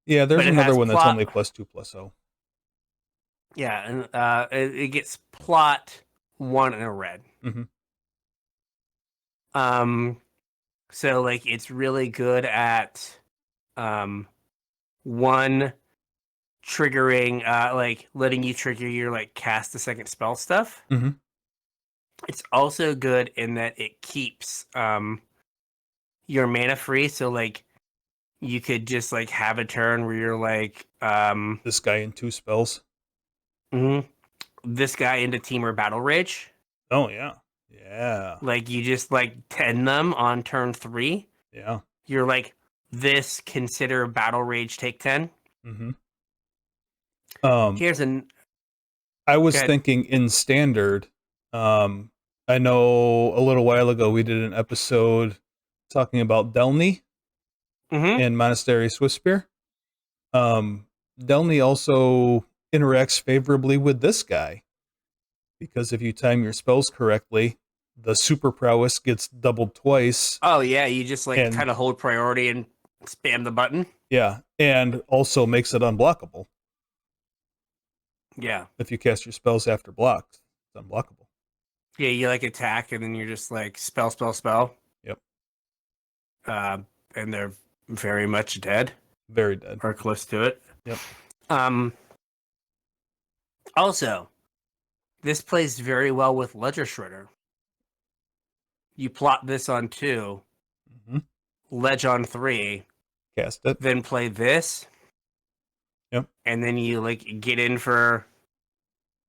Yeah, there's another one that's only +2/+0. Yeah, and it gets plot 1 and a red. So like it's really good at one triggering like letting you trigger your like cast a second spell stuff. It's also good in that it keeps your mana free, so like you could just like have a turn where you're like this guy in 2 spells. This guy into Teamer Battle Rage. Oh yeah. Yeah. Like you just like 10 them on turn 3. Yeah. You're like, this consider Battle Rage take 10. Here's I was thinking in standard. I know a little while ago we did an episode talking about Delny and Monastery Swiftspear. Delny also interacts favorably with this guy because if you time your spells correctly, the super prowess gets doubled twice. Oh yeah, you just like kind of hold priority and spam the button. Yeah, and also makes it unblockable. Yeah. If you cast your spells after blocks, it's unblockable. Yeah, you like attack and then you're just like spell. Yep. And they're very much dead. Very dead. Or close to it. Yep. Also, this plays very well with Ledger Shredder. You plot this on 2, ledge on 3, cast it, then play this. Yep. And then you like get in for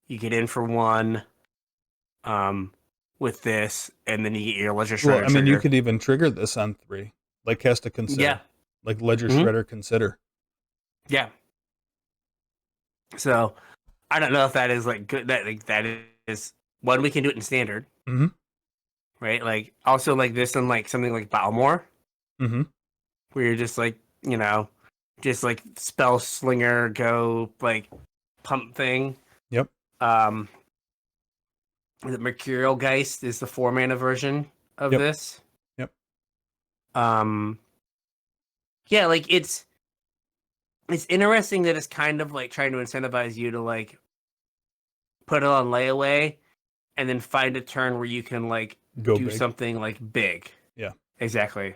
1 with this, and then you get your Ledger Shredder. Well, I mean, you could even trigger this on 3, like cast a consider. Yeah. Like Ledger Shredder consider. Yeah. So I don't know if that is like good. That is one, we can do it in standard. Right. Like also like this and like something like Balmor. Where you're just like, just like spell slinger, go like pump thing. Yep. The Mercurial Geist is the 4-mana version of this. Yep. Yeah, like it's interesting that it's kind of like trying to incentivize you to like put it on layaway and then find a turn where you can like do big. Something like big. Yeah. Exactly.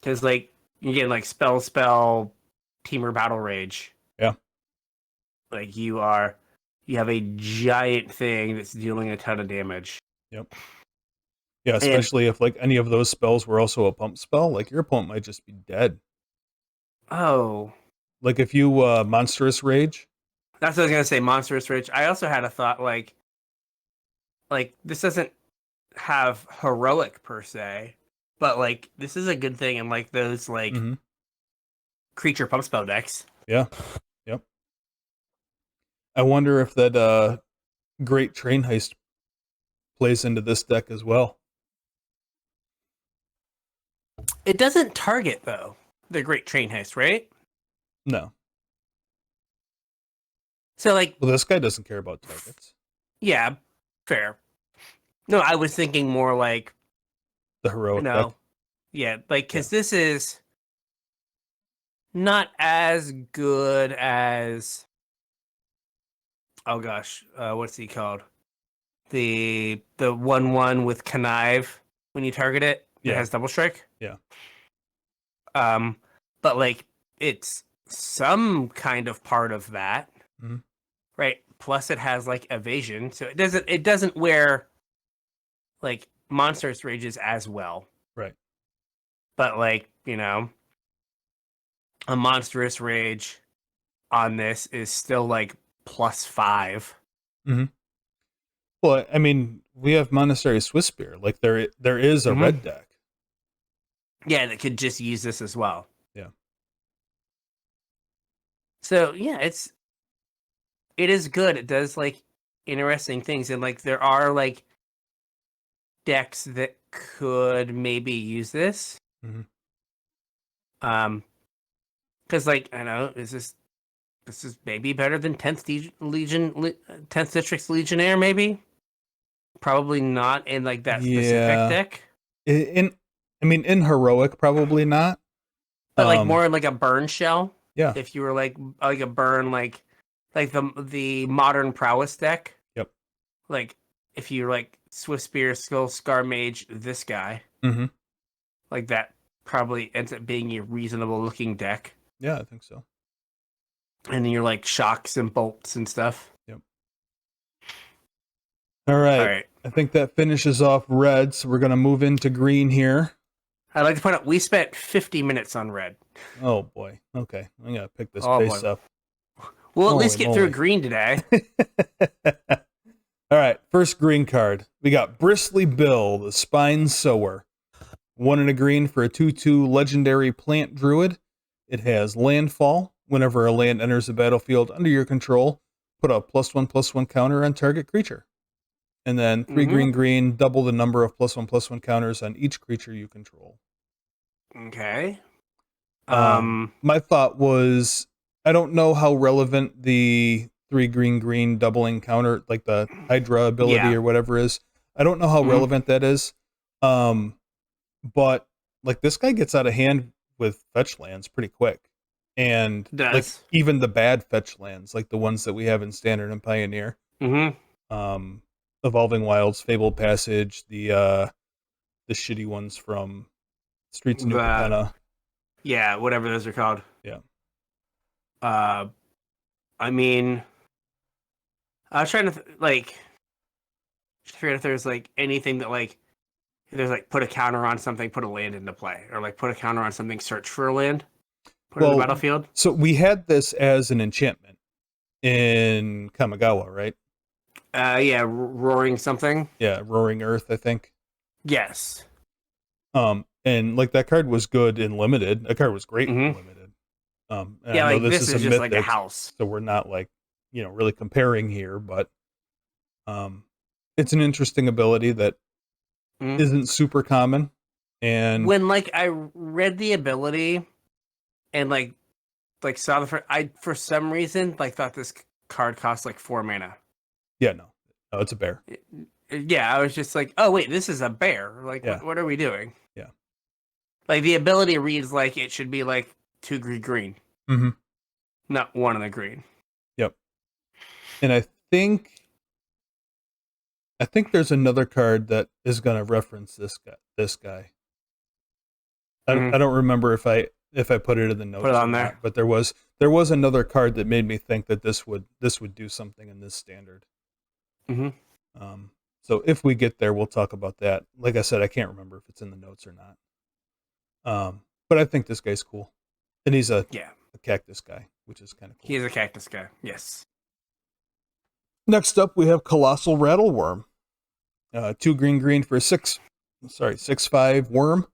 Because like you get like spell, Teamer Battle Rage. Yeah. Like you have a giant thing that's dealing a ton of damage. Yep. Yeah, especially if like any of those spells were also a pump spell, like your opponent might just be dead. Oh. Like if you Monstrous Rage. That's what I was gonna say, Monstrous Rage. I also had a thought like this doesn't have heroic per se, but like this is a good thing in like those like creature pump spell decks. Yeah. Yep. I wonder if that Great Train Heist plays into this deck as well. It doesn't target though, the Great Train Heist, right? No. So like, well, this guy doesn't care about targets. Yeah, fair. No, I was thinking more like the heroic deck. Yeah, like because this is not as good as what's he called? The 1/1 with connive when you target it. It has double strike. Yeah. But like it's some kind of part of that, Mhm. right? Plus it has like evasion, so it doesn't wear like monstrous rages as well. Right. But like, a monstrous rage on this is still like +5. Hmm. Well, I mean, we have Monastery Swiss Beer. Like there is a Mhm. red deck. Yeah, that could just use this as well. Yeah. So yeah, it is good. It does like interesting things, and like there are like decks that could maybe use this. Hmm. Um, because like I know this is maybe better than 10th Legion, 10th District's Legionnaire, maybe. Probably not in like that specific Yeah. deck, In I mean, in heroic, probably not. but like more in like a burn shell. Yeah. If you were like a burn like the modern prowess deck, Yep. like if you like Swift Spear, Skull Scar Mage, this guy, Hmm. like that probably ends up being a reasonable looking deck. Yeah, I think so. And then you're like shocks and bolts and stuff. Yep. All All right. right. I think that finishes off red, so we're gonna move into green here. I'd like to point out we spent 50 minutes on red. Oh boy. Okay, I gotta pick this Oh pace boy. up. We'll at Holy least get through moly. green today. All right, first green card. We got Bristly Bill, the Spine Sower. 1 and a green for a 2/2 legendary plant druid. It has landfall. Whenever a land enters the battlefield under your control, put a +1/+1 counter on target creature. And then 3 green green, double the number of +1/+1 counters on each creature you control. Okay. My thought was, I don't know how relevant the 3 green green doubling counter, like the Hydra ability Yeah. or whatever is. I don't know how relevant that is. But like this guy gets out of hand with fetch lands pretty quick. And like Does. even the bad fetch lands, like the ones that we have in Standard and Pioneer, Mm-hmm. Evolving Wilds, Fabled Passage, the shitty ones from Streets of New Capenna. Yeah, whatever those are called. Yeah. I mean, I was trying to figure out if there's like anything that like if there's like put a counter on something, put a land into play, or like put a counter on something, search for a land, put it in the battlefield. So we had this as an enchantment in Kamigawa, right? Yeah, roaring something. Yeah, Roaring Earth, I think. Yes. And like that card was good in limited. That card was great in limited. And Yeah, I know like this is a just mythic, like a house. so we're not like really comparing here, but it's an interesting ability that isn't super common. And when like I read the ability and like saw the first, I for some reason like thought this card cost like 4 mana. yeah, no, it's a bear. Yeah, I was just like, oh wait, this is a bear. Like, Yeah. what are we doing? Yeah. Like the ability reads like it should be like 2 green, Mm-hmm. not 1 in the green. Yep. And I think there's another card that is going to reference this guy. I don't remember if I put it in the notes. Put it on or there. not, but there was another card that made me think that this would do something in this standard. Mm-hmm. So if we get there, we'll talk about that. Like I said, I can't remember if it's in the notes or not. But I think this guy's cool, and he's a cactus guy, which is kind of cool. He is a cactus guy. Yes. Next up, we have Colossal Rattleworm. 2 green for a 6/5 worm.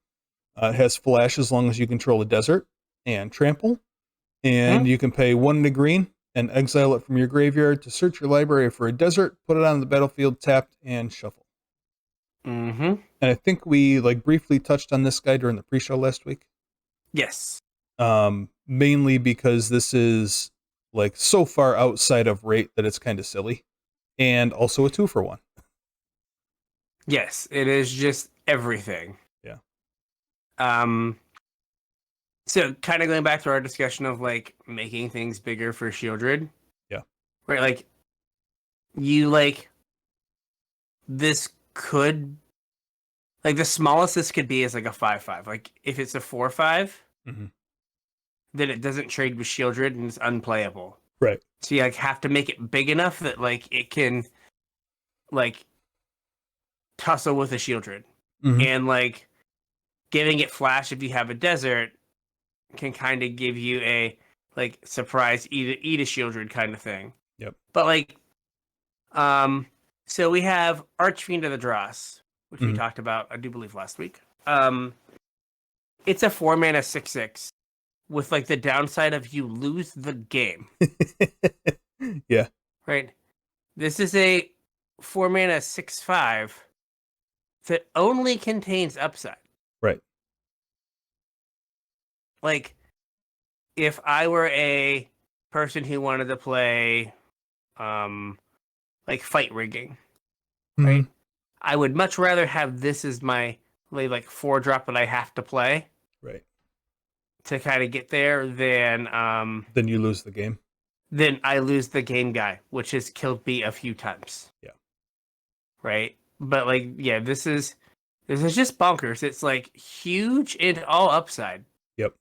It has flash as long as you control a desert and trample. And you can pay 1 and a green and exile it from your graveyard to search your library for a desert, put it on the battlefield tapped, and shuffle. Mm-hmm. And I think we like briefly touched on this guy during the pre-show last week. Yes. Mainly because this is like so far outside of rate that it's kind of silly. And also a 2-for-1. Yes, it is just everything. Yeah. So kind of going back to our discussion of like making things bigger for Shieldred. Yeah. Right, like you like this could like the smallest this could be is like a 5/5. Like if it's a 4/5, then it doesn't trade with Shieldred and it's unplayable. Right. So you like have to make it big enough that like it can like tussle with a Shieldred. And like giving it flash if you have a desert can kind of give you a like surprise eat a Shieldred kind of thing. Yep. But like so we have Archfiend of the Dross, which we talked about, I do believe, last week. It's a 4-mana 6/6 with like the downside of you lose the game. Yeah. Right. This is a 4-mana 6/5 that only contains upside. Right. Like, if I were a person who wanted to play, like fight rigging, right? I would much rather have this as my like 4-drop that I have to play, right, to kind of get there than then you lose the game. Then I lose the game guy, which has killed me a few times. Yeah. Right. But like, yeah, this is just bonkers. It's like huge and all upside. Yep.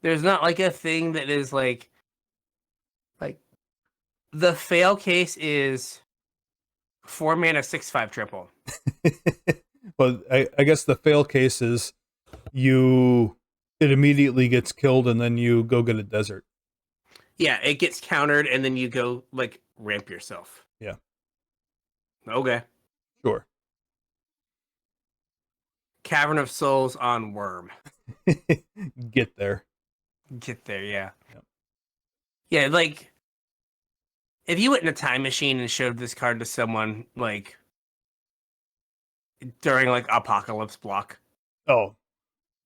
There's not like a thing that is like the fail case is 4-mana 6/5 triple. Well, I guess the fail case is it immediately gets killed and then you go get a desert. Yeah, it gets countered and then you go like ramp yourself. Yeah. Okay. Sure. Cavern of Souls on Worm. Get there. Get there, yeah. Yep. Yeah, like if you went in a time machine and showed this card to someone like during like Apocalypse block, oh,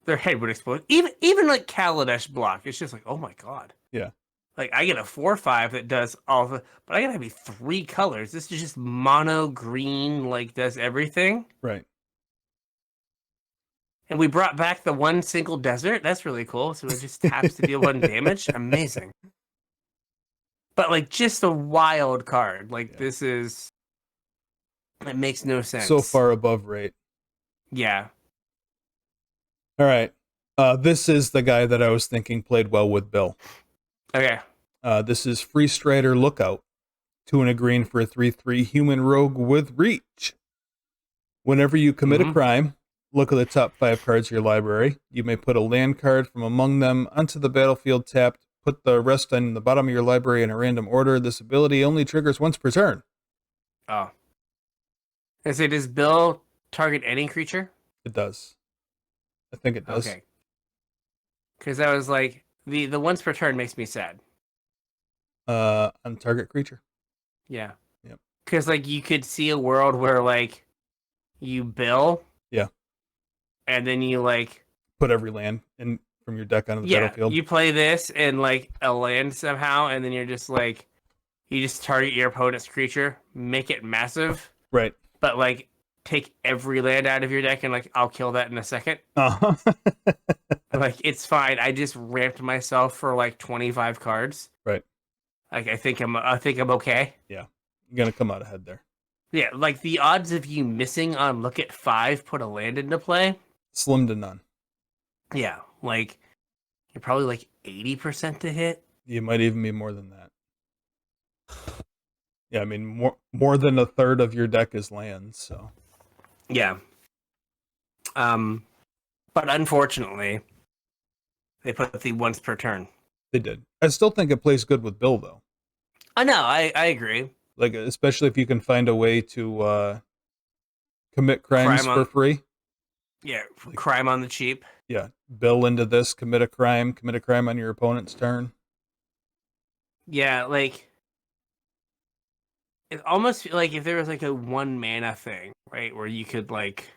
their head would explode. Even like Kaladesh block, it's just like, oh my god. Yeah. Like I get a 4/5 that does all the, but I gotta be 3 colors. This is just mono green, like does everything. Right. And we brought back the one single desert. That's really cool. So it just taps to deal 1 damage. Amazing. But like just a wild card. Like this is, it makes no sense. So far above rate. Yeah. All right. This is the guy that I was thinking played well with Bill. Okay. This is Free Strider Lookout. 2 and a green for a 3/3 human rogue with reach. Whenever you commit a crime, look at the top 5 cards of your library. You may put a land card from among them onto the battlefield tapped. Put the rest on the bottom of your library in a random order. This ability only triggers once per turn. Oh. Does Bill target any creature? It does. I think it does. Okay. Because I was like, the once per turn makes me sad. On target creature. Yeah. Yep. Because like you could see a world where like you Bill. Yeah. And then you like put every land in from your deck onto the battlefield. You play this and like a land somehow, and then you're just like, you just target your opponent's creature, make it massive. Right. But like take every land out of your deck and like I'll kill that in a second. Like it's fine. I just ramped myself for like 25 cards. Right. Like I think I'm okay. Yeah. You're gonna come out ahead there. Yeah, like the odds of you missing on look at 5 put a land into play. Slim to none. Yeah, like you're probably like 80% to hit. You might even be more than that. Yeah, I mean more than a third of your deck is lands, so. Yeah. But unfortunately, they put the once per turn. They did. I still think it plays good with Bill though. I know, I agree. Like especially if you can find a way to commit crimes for free. Yeah, crime on the cheap. Yeah, Bill into this, commit a crime on your opponent's turn. Yeah, like it almost like if there was like a 1 mana thing, right, where you could like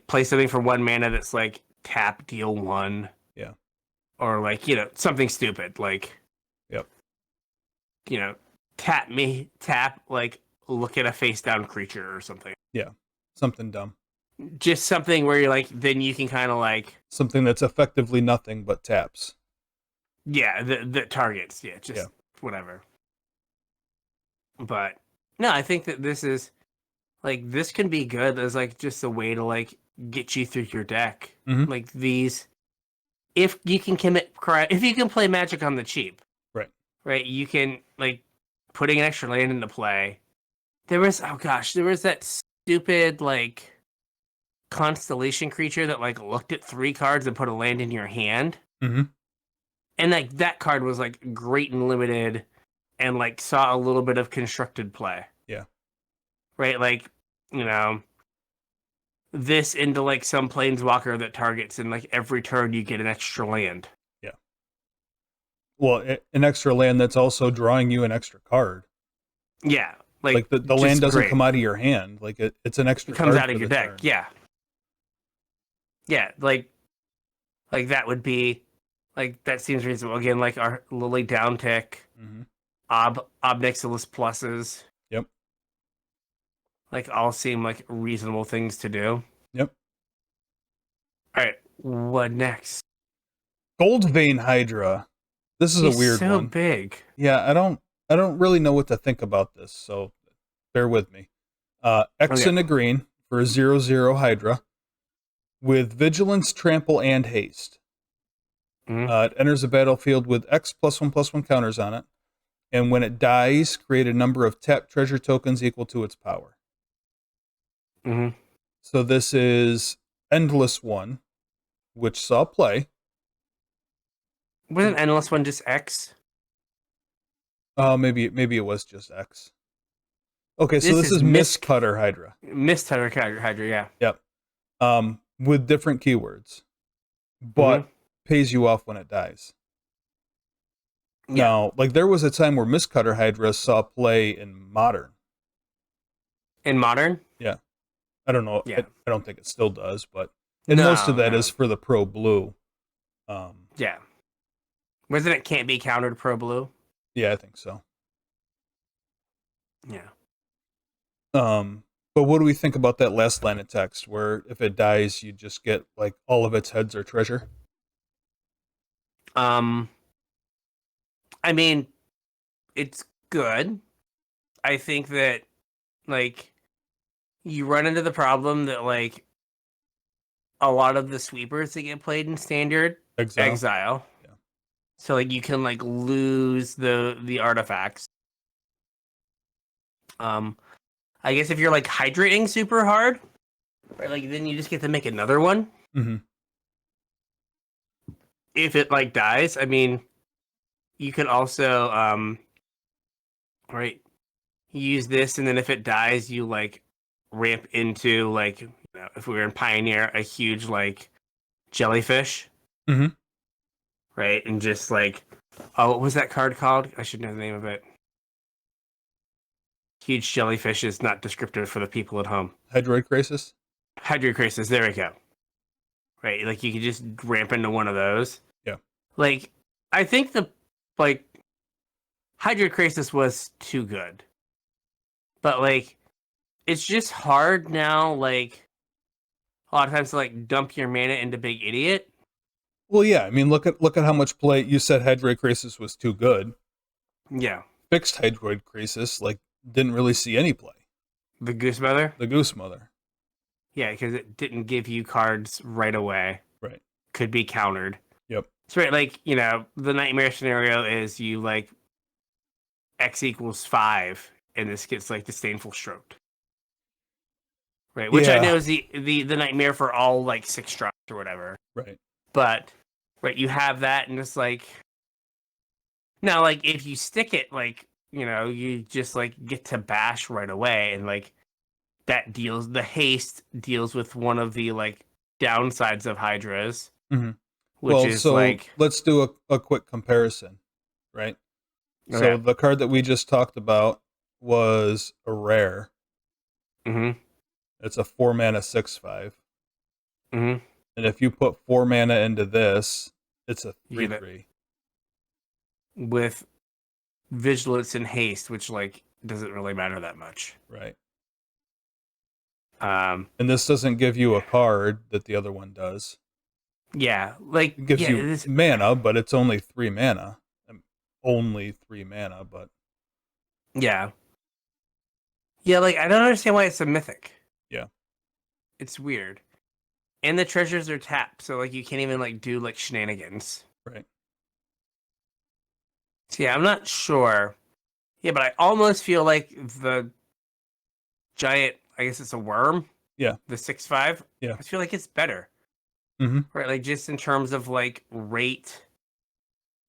play something for 1 mana that's like tap deal 1. Yeah. Or like, something stupid like, yep. Tap like look at a face down creature or something. Yeah. Something dumb. Just something where you're like, then you can kind of like something that's effectively nothing but taps. Yeah, the targets. Yeah, just whatever. But no, I think that this is like this can be good as like just a way to like get you through your deck. Mm-hmm. Like these if you can if you can play Magic on the cheap, right, you can like putting an extra land into play. There was that stupid like constellation creature that like looked at 3 cards and put a land in your hand. Mm-hmm. And like that card was like great and limited and like saw a little bit of constructed play. Yeah. Right? Like, you know, this into like some planeswalker that targets and like every turn you get an extra land. Yeah. Well, an extra land that's also drawing you an extra card. Yeah. Like the land doesn't come out of your hand. Like it's an extra card. It comes card out of your deck. Turn. Yeah. Yeah. Like that would be like that seems reasonable. Again, like our Lily downtick, Ob Nixilis pluses. Yep. Like all seem like reasonable things to do. Yep. All right, what next? Gold Vein Hydra. This is a weird one. So big. Yeah, I don't really know what to think about this, so bear with me. X in a green for a 0/0 Hydra with Vigilance, Trample, and Haste. It enters the battlefield with X +1/+1 counters on it, and when it dies, create a number of tapped treasure tokens equal to its power. So this is Endless One, which saw play. Wasn't Endless One just X? Maybe it was just X. Okay, so this is Mistcutter Hydra. Mistcutter Hydra, yeah. Yep. With different keywords, but pays you off when it dies. Yeah. Now, like there was a time where Mistcutter Hydra saw play in Modern. In Modern? Yeah. I don't know. Yeah. I don't think it still does, but most of that is for the Pro Blue. Yeah. Wasn't it can't be countered Pro Blue? Yeah, I think so. Yeah. But what do we think about that last line of text where if it dies, you just get like all of its heads or treasure? I mean, it's good. I think that like you run into the problem that like a lot of the sweepers that get played in standard exile. Yeah. So like you can like lose the artifacts. I guess if you're like hydrating super hard, right, like then you just get to make another one. If it like dies, I mean, you could also right, use this, and then if it dies, you like ramp into like if we were in Pioneer, a huge like jellyfish, right, and just like what was that card called? I should know the name of it. Huge jellyfish is not descriptive for the people at home. Hydroid Crisis? Hydroid Crisis, there we go. Right, like you could just ramp into one of those. Yeah. Like, I think the, like, Hydroid Crisis was too good. But, like, it's just hard now, like, a lot of times to, like, dump your mana into Big Idiot. Well, yeah, I mean, look at how much play, you said Hydroid Crisis was too good. Yeah. Fixed Hydroid Crisis, like, didn't really see any play. The Goose Mother? The Goose Mother. Yeah, because it didn't give you cards right away. Right. Could be countered. Yep. So, right, like, you know, the nightmare scenario is you, like, X equals 5, and this gets, like, Disdainful Stroked. Right, which I know is the nightmare for all, like, 6 drops or whatever. Right. But, right, you have that, and it's like... Now, like, if you stick it, like, you know, you just, like, get to bash right away, and, like, that deals... The haste deals with one of the, like, downsides of Hydras. Which is like... let's do a quick comparison, right? Okay. So the card that we just talked about was a rare. It's a 4-mana 6/5. And if you put 4 mana into this, it's a 3/3. With Vigilance and Haste, which, like, doesn't really matter that much. Right. And this doesn't give you a card that the other one does. Yeah, like... It gives you mana, but it's only 3 mana. Only 3 mana, but... Yeah. Yeah, like, I don't understand why it's a mythic. Yeah. It's weird. And the treasures are tapped, so like you can't even like do like shenanigans. Right. So yeah, I'm not sure. Yeah, but I almost feel like the giant, I guess it's a worm. Yeah. The 6/5. Yeah. I feel like it's better. Mm-hmm. Right, like just in terms of like rate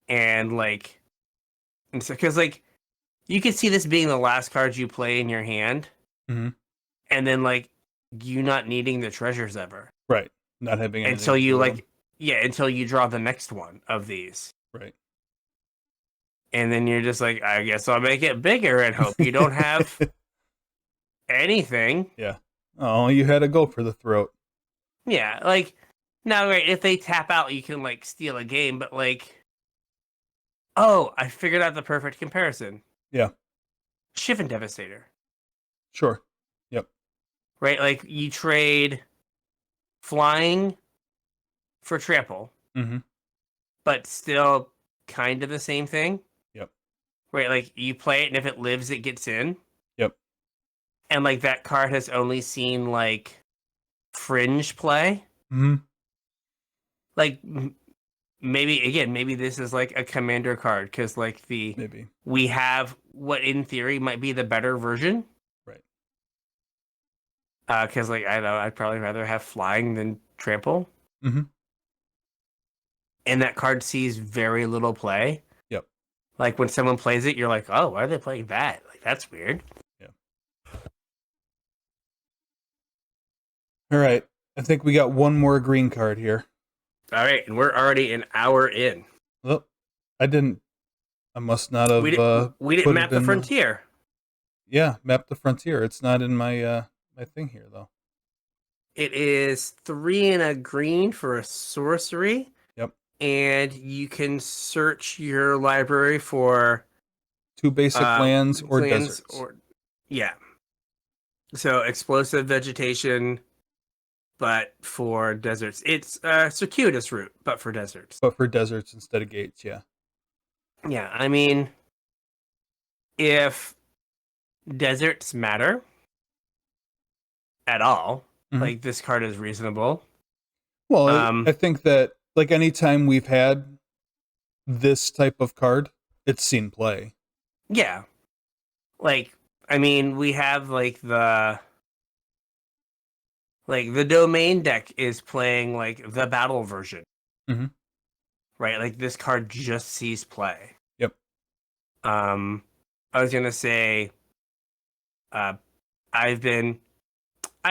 and like, and so because like you could see this being the last card you play in your hand, Mm-hmm. and then like you not needing the treasures ever Right. Not having anything until to you do with like, them. yeah, until you draw the next one of these. Right. And then you're just like, I guess I'll make it bigger and hope you don't have anything. Yeah. Oh, you had to go for the throat. Yeah, like now, right? If they tap out, you can like steal a game, but like, oh, I figured out the perfect comparison. Yeah. Shivan Devastator, Sure. Yep. right? Like you trade flying for trample, Mm-hmm. but still kind of the same thing, Yep. right? Like you play it, and if it lives, it gets in. Yep. And like that card has only seen like fringe play. Mm-hmm. Like maybe this is like a commander card because like Maybe. we have what in theory might be the better version. Right. Because like I don't know, I'd probably rather have flying than trample. Mm-hmm. And that card sees very little play. Yep. Like when someone plays it, you're like, oh, why are they playing that? Like that's weird. Yeah. All right. I think we got one more green card here. All right, and we're already an hour in. Well, I must not have. We didn't put map it the in frontier. Yeah, map the frontier. It's not in my my thing here though. It is 3 and a green for a sorcery. Yep. And you can search your library for 2 basic lands or deserts. Yeah. So explosive vegetation, but for deserts. It's a circuitous route, but for deserts. But for deserts instead of gates, yeah. Yeah, I mean, if deserts matter at all, Mhm. like this card is reasonable. Well, I think that like anytime we've had this type of card, it's seen play. Yeah. Like, I mean, we have like the domain deck is playing like the battle version. Mhm. Right? Like this card just sees play. Yep. I was gonna say I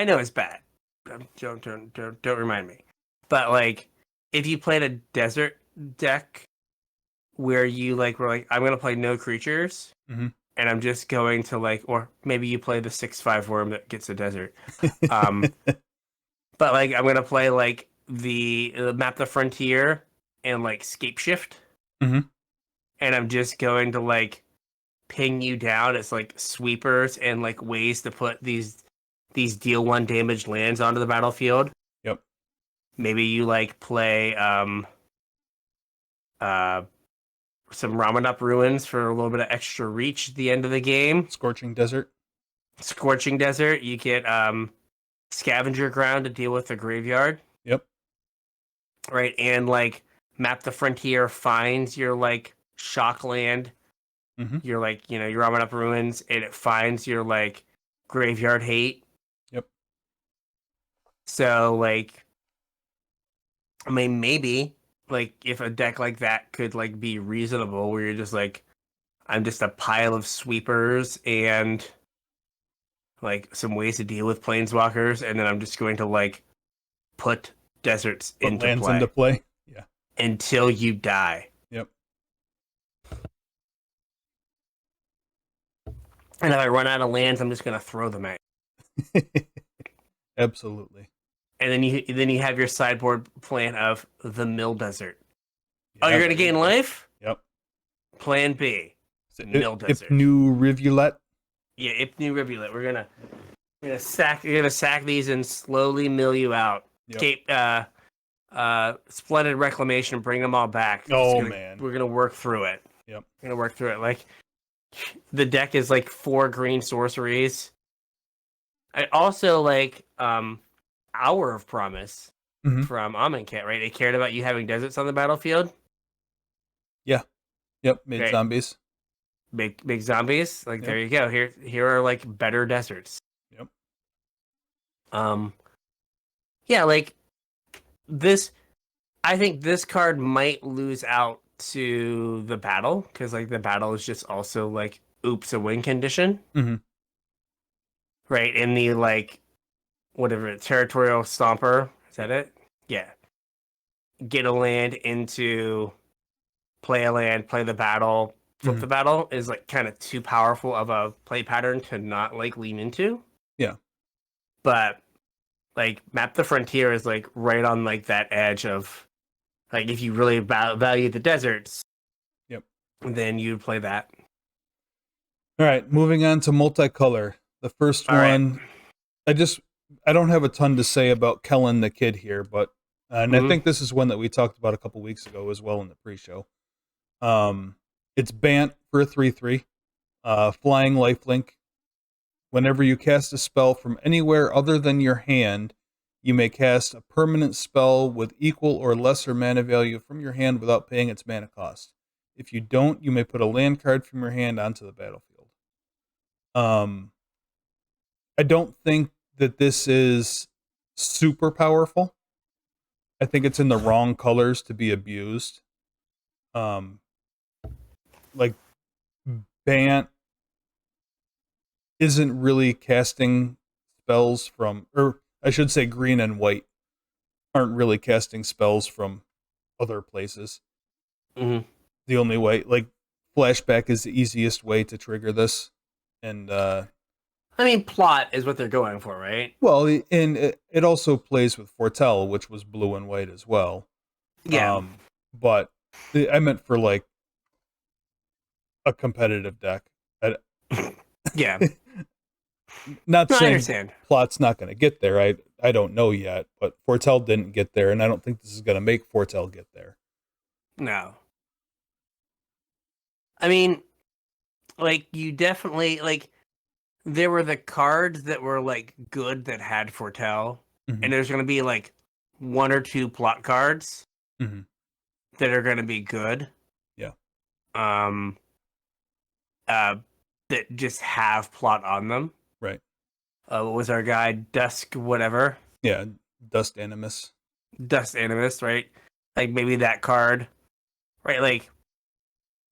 know it's bad. Don't remind me. But like if you played a desert deck where you like were like, I'm gonna play no creatures, Mhm. and I'm just going to like, or maybe you play the 6/5 worm that gets a desert. But like I'm gonna play like the map the frontier and like scape shift, Mhm. and I'm just going to like ping you down as like sweepers and like ways to put these deal 1 damage lands onto the battlefield. Yep. Maybe you like play some Ramanup ruins for a little bit of extra reach at the end of the game. Scorching desert. Scorching desert, you get scavenger ground to deal with the graveyard. Yep. Right, and like map the frontier finds your like shock land. Mhm. You're like, you know, you're Ramanup ruins, and it finds your like graveyard hate. Yep. So like, I mean, maybe like if a deck like that could like be reasonable, where you're just like, I'm just a pile of sweepers and like some ways to deal with planeswalkers, and then I'm just going to like put deserts Put into lands play into play. Yeah. until you die. Yep. And if I run out of lands, I'm just gonna throw them at you. Absolutely. And then you have your sideboard plan of the Mill Desert. Yeah, Oh, you're gonna there you gain go. life? Yep. Plan B. Mill Desert. New Rivulet. Yeah, Ipnu Rivulet. We're gonna sack these and slowly mill you out. Yep. Cape Splendid Reclamation, bring them all back. Oh, man. We're gonna work through it. Yep. We're gonna work through it. Like the deck is like 4 green sorceries. I also like Hour of Promise. Mm-hmm. from Amonkhet, right? It cared about you having deserts on the battlefield. Yeah. Yep. Made Right. zombies. Big zombies. Like, Yep. there you go. Here are like better deserts. Yep. Um, yeah, like this. I think this card might lose out to the battle because like the battle is just also like oops a win condition, Mm-hmm. right? In the like whatever territorial stomper, is that it? Yeah, get a land into play a land, play the battle, flip Mm-hmm. the battle is like kind of too powerful of a play pattern to not like lean into. Yeah. But like map the frontier is like right on like that edge of like if you really value the deserts, Yep. then you'd play that. All right. Moving on to multicolor. The first All right. one, I don't have a ton to say about Kellen the Kid here, but and I Mm-hmm. think this is one that we talked about a couple weeks ago as well in the pre-show. It's Bant for a 3/3, flying lifelink. Whenever you cast a spell from anywhere other than your hand, you may cast a permanent spell with equal or lesser mana value from your hand without paying its mana cost. If you don't, you may put a land card from your hand onto the battlefield. I don't think that this is super powerful. I think it's in the wrong colors to be abused. Um, like Bant isn't really casting spells from, or I should say, green and white aren't really casting spells from other places. Mm-hmm. The only way, like, flashback is the easiest way to trigger this, and I mean, plot is what they're going for, right? well, and it also plays with Fortell, which was blue and white as well. Yeah. But I meant for like a competitive deck. I, Yeah. not No, I saying understand. plot's not going to get there. I don't know yet, but Fortell didn't get there, and I don't think this is going to make Fortell get there. No. I mean, like, you definitely, like, there were the cards that were, like, good that had Foretell, Mm-hmm. and there's going to be, like, one or two plot cards Mm-hmm. that are going to be good. Yeah. Um, that just have plot on them. Right. What was our guy? Dusk, whatever. Yeah. Dust Animus. Dust Animus, right? Like maybe that card, right? Like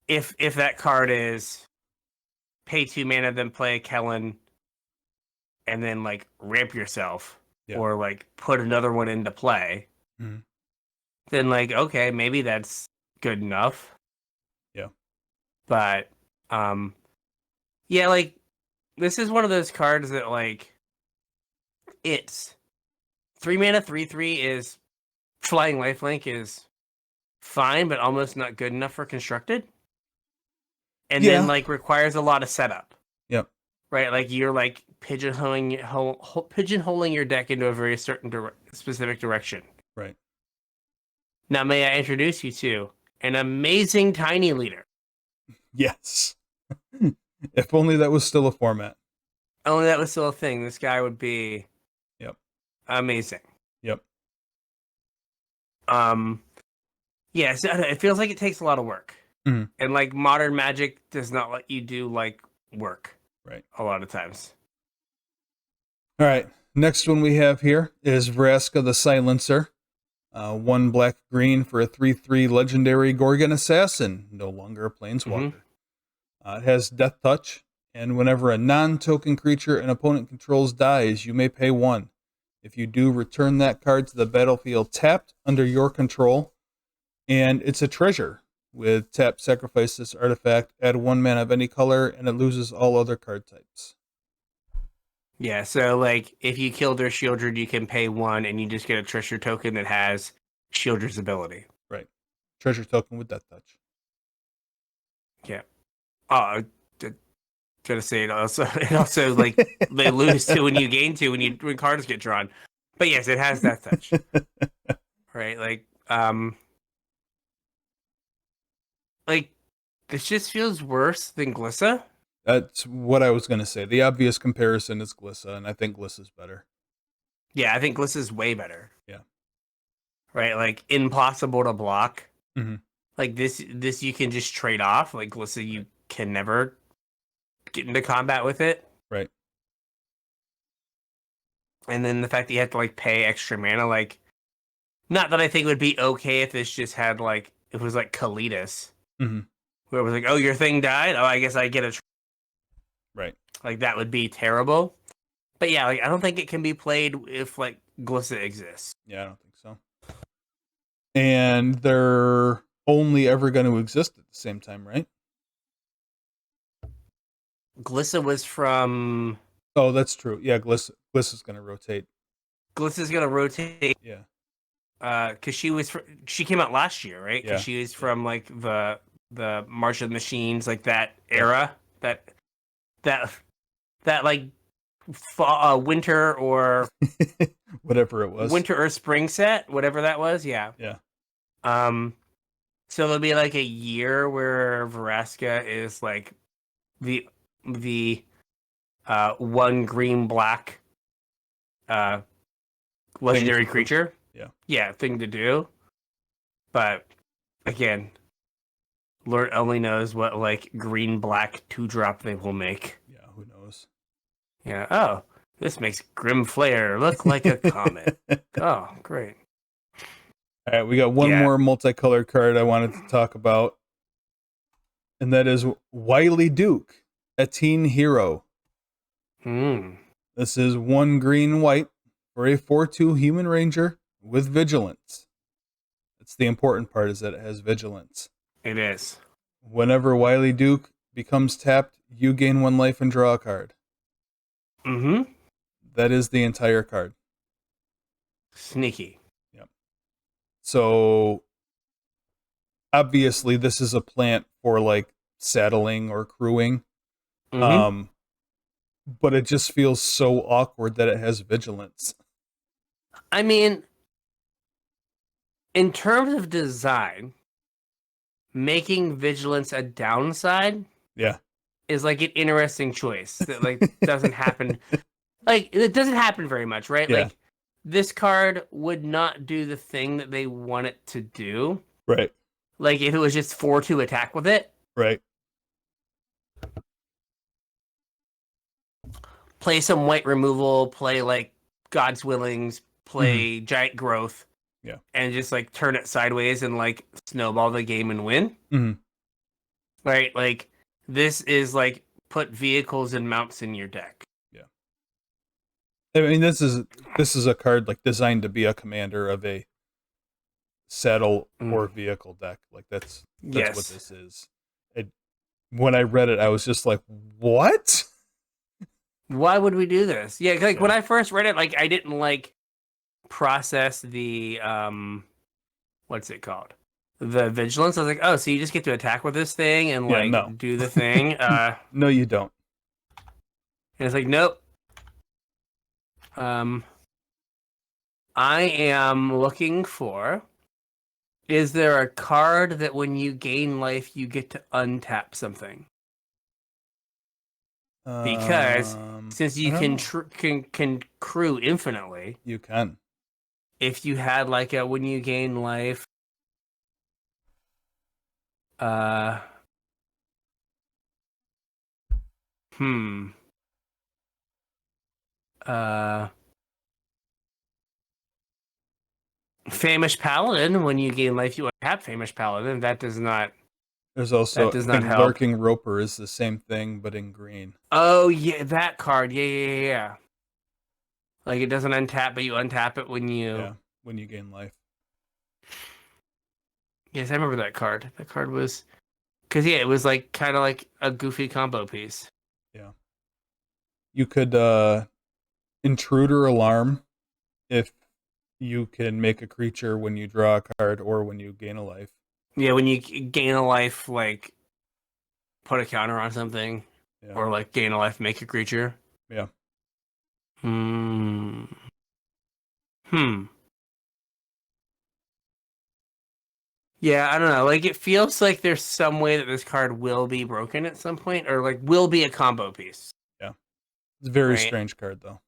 if that card is pay 2 mana, then play Kellen, and then like ramp yourself, Yeah. or like put another one into play, Mm-hmm. then like okay, maybe that's good enough. Yeah. But yeah, like this is one of those cards that like it's 3 mana 3/3 is flying lifelink is fine, but almost not good enough for constructed. And then Yeah. like requires a lot of setup. Yep. Right? Like you're like pigeonholing your deck into a very certain specific direction. Right. Now, may I introduce you to an amazing tiny leader? Yes. If only that was still a format. Only that was still a thing. This guy would be Yep. amazing. Yep. Yeah, so it feels like it takes a lot of work. Mm-hmm. And like modern Magic does not let you do like work. Right. A lot of times. All right. Next one we have here is Vraska the Silencer. 1 black green for a 3/3 legendary Gorgon Assassin, no longer a planeswalker. Mm-hmm. It has Death Touch, and whenever a non-token creature an opponent controls dies, you may pay 1. If you do, return that card to the battlefield tapped under your control, and it's a treasure. With tap, sacrifice this artifact, add 1 mana of any color, and it loses all other card types. Yeah, so like if you kill their Shieldred, you can pay 1 and you just get a treasure token that has Shieldred's ability. Right. Treasure token with Death Touch. Yeah. Oh, gonna say it also like they lose 2 when you gain 2 when cards get drawn. But yes, it has Death Touch. Right? Like this just feels worse than Glissa. That's what I was going to say. The obvious comparison is Glissa, and I think Glissa's better. Yeah, I think Glissa's way better. Yeah. right? Like impossible to block. Mhm. Like this you can just trade off. Like Glissa, you can never get into combat with it. Right. And then the fact that you have to like pay extra mana, like not that I think it would be okay if this just had like it was like Kalitas, Mhm. where it was like, oh, your thing died. Oh, I guess I get a Right. like that would be terrible. But yeah, like I don't think it can be played if like Glissa exists. Yeah, I don't think so. And they're only ever going to exist at the same time, right? Glissa was from Oh, that's true. Yeah, Glissa's going to rotate. Glissa's gonna rotate Yeah. because she came out last year, right? Because Yeah. she was from like the March of the Machines, like that era, that like fall, winter or Whatever it was. winter or spring set, whatever that was. Yeah. Yeah. So there'll be like a year where Vraska is like the one green black legendary do. creature. Yeah. Yeah, thing to do. But again, Lord only knows what like green black 2-drop they will make. Yeah, who knows? Yeah. Oh, this makes Grim Flare look like a comet. Oh, great. All right, we got one more multicolored card I wanted to talk about, and that is Wily Duke, a teen hero. This is 1 green white for a 4/2 human ranger with vigilance. That's the important part, is that it has vigilance. It is. Whenever Wily Duke becomes tapped, you gain 1 life and draw a card. Mm-hmm. That is the entire card. Sneaky. Yep. So obviously this is a plant for like saddling or crewing. Mm-hmm. But it just feels so awkward that it has vigilance. I mean, in terms of design, making vigilance a downside, Yeah, is like an interesting choice that like doesn't happen. Like it doesn't happen very much, right? Yeah. Like this card would not do the thing that they want it to do. right, Like if it was just 4-2 attack with it, right. play some white removal, play like God's Willings, play Giant Growth, Yeah. and just like turn it sideways and like snowball the game and win. Mhm. Right? Like this is like put vehicles and mounts in your deck. I mean, this is a card like designed to be a commander of a saddle or vehicle deck. Like that's Yes. what this is. When I read it, I was just like, "What?" Why would we do this? Yeah, like when I first read it, like I didn't like process the what's it called? The vigilance. I was like, oh, so you just get to attack with this thing and Yeah, like no. do the thing. No, you don't. And it's like, nope. I am looking for. Is there a card that when you gain life, you get to untap something? Because since you can crew infinitely, you can. if you had like a when you gain life, Famish Paladin, when you gain life, you untap Famish Paladin. That does not. There's also That does not help. Lurking Roper is the same thing, but in green. Oh yeah, that card. Yeah. Like it doesn't untap, but you untap it when you gain life. Yes, I remember that card. That card was because it was like kind of like a goofy combo piece. Yeah. You could Intruder Alarm if you can make a creature when you draw a card or when you gain a life. Yeah, when you gain a life, like put a counter on something, or like gain a life, make a creature. Yeah. Yeah, I don't know. Like, it feels like there's some way that this card will be broken at some point, or like will be a combo piece. Yeah, it's a very strange card, though.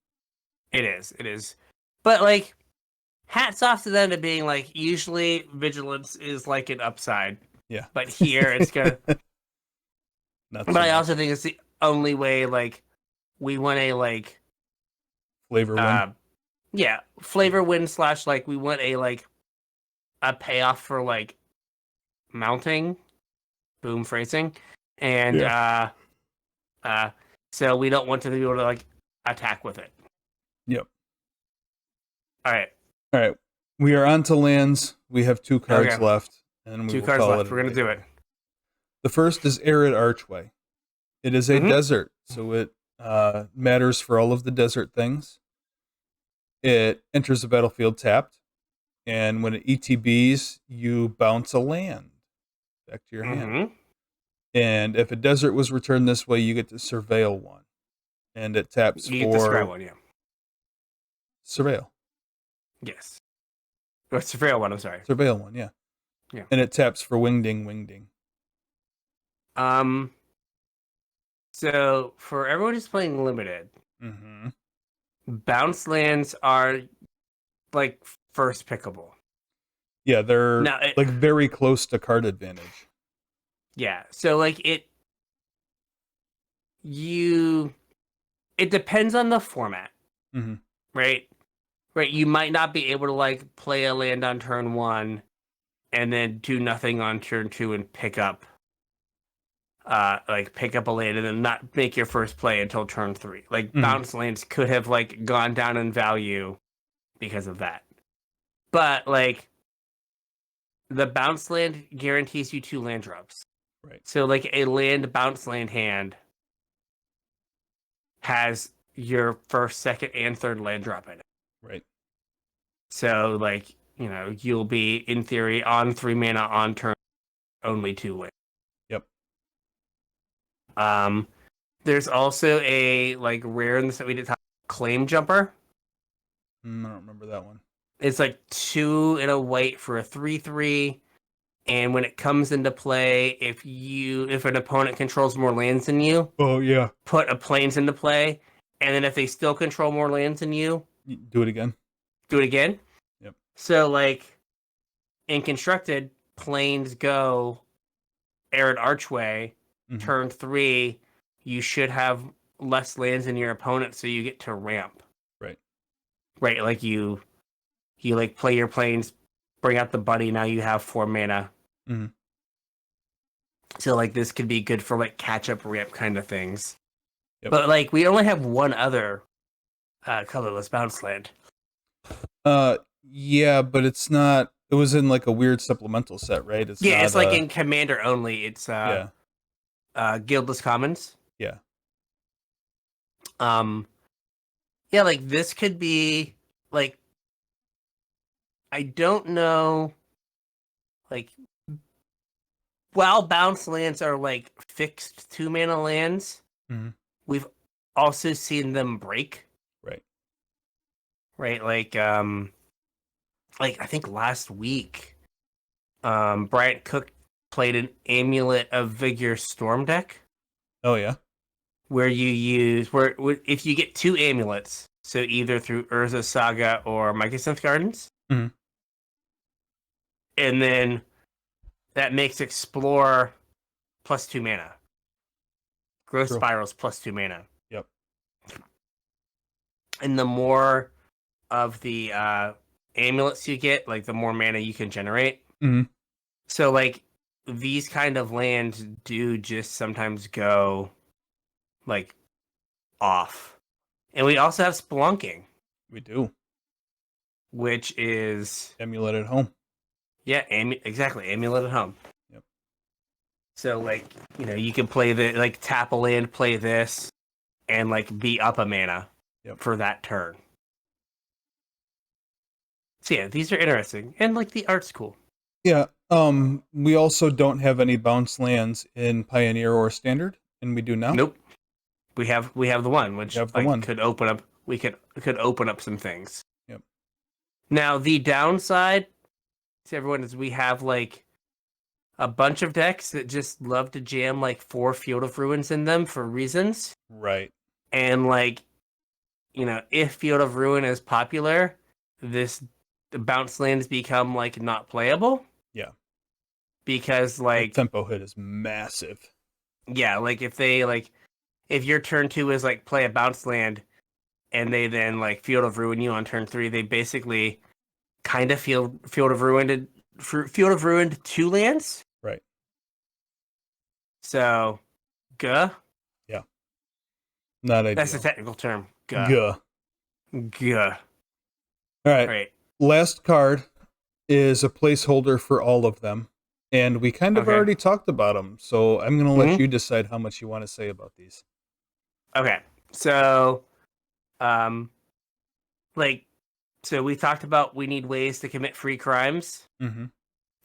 It is. But like, hats off to them to being like, usually vigilance is like an upside. Yeah. But here it's gonna. Not But so I much. also think it's the only way. Like, we want a like, Flavor win. yeah, flavor win / like we want a like a payoff for like mounting, boom phrasing, and Yeah. so we don't want to be able to like attack with it. Yep. All right. All right. We are on to lands. We have 2 cards Okay. left, and we 2 will cards call left. it. We're gonna do it. The first is Arid Archway. It is a Mhm. desert, so it matters for all of the desert things. It enters the battlefield tapped, and when it ETBs, you bounce a land back to your hand. Mm-hmm. And if a desert was returned this way, you get to surveil one. And it taps You get the surveil for one, yeah. surveil. Yes. Or surveil one, I'm sorry. Surveil one, yeah. Yeah. And it taps for wingding, wingding. So for everyone who's playing limited, Mm-hmm. bounce lands are like first pickable. Yeah, they're Now, like very close to card advantage. Yeah. So like it depends on the format, Mm-hmm. right? Right. You might not be able to like play a land on turn 1 and then do nothing on turn 2 and pick up a land and then not make your first play until turn 3. Like bounce lands could have like gone down in value because of that. But like the bounce land guarantees you 2 land drops. Right. So like a land bounce land hand has your first, second, and third land drop in it. Right. So like, you'll be in theory on 3 mana on turn, only 2 land. Yep. There's also a like rare in the set we did talk, Claim Jumper. I don't remember that one. It's like 2 and a white for a 3/3. And when it comes into play, if an opponent controls more lands than you, Oh yeah. put a plains into play. And then if they still control more lands than you, Do it again. do it again. Yep. So like in constructed, plains go Arid Archway, turn 3, you should have less lands than your opponent, so you get to ramp. Right. Right, like you like play your plains, bring out the buddy, now you have 4 mana. Mm-hmm. So like this could be good for like catch up ramp kind of things. Yep. But like we only have one other colorless bounce land. Yeah, but it's not. It was in like a weird supplemental set, right? It's it's like in Commander only. It's Guildless Commons. Yeah. Yeah, like this could be like, I don't know, like, while bounce lands are like fixed 2 mana lands, we've also seen them break. Right. Right, like I think last week, Bryant Cook played an Amulet of Vigor Storm deck. Oh yeah. Where you use if you get 2 amulets, so either through Urza Saga or Mycosynth Gardens, Mhm. and then that makes Explore plus 2 mana, Growth True. Spirals plus 2 mana. Yep. And the more of the amulets you get, like the more mana you can generate. Mm-hmm. So like these kind of lands do just sometimes go like off. And we also have Spelunking. We do. Which is Amulet at home. Yeah, exactly. Amulet at home. Yep. So like, you can play tap a land, play this, and like be up a mana for that turn. So yeah, these are interesting. And like the art's cool. Yeah. We also don't have any bounce lands in Pioneer or Standard, and we do now. Nope. We have the one, which could open up. We could open up some things. Yep. Now the downside to everyone is we have like a bunch of decks that just love to jam like 4 Field of Ruins in them for reasons. Right. And like, if Field of Ruin is popular, this the bounce lands become like not playable. Yeah. Because The like tempo hit is massive. yeah, like if your turn 2 is like play a bounce land and they then like Field of Ruin you on turn 3, they basically kind of Field of Ruined 2 lands. Right. So, guh. Yeah. Not ideal. That's the technical term. Guh. Guh. Guh. All right. Right. Last card is a placeholder for all of them. And we kind of Okay. already talked about them. So I'm going to let Mhm. you decide how much you want to say about these. Okay. So, like, so we talked about we need ways to commit free crimes. Mm-hmm.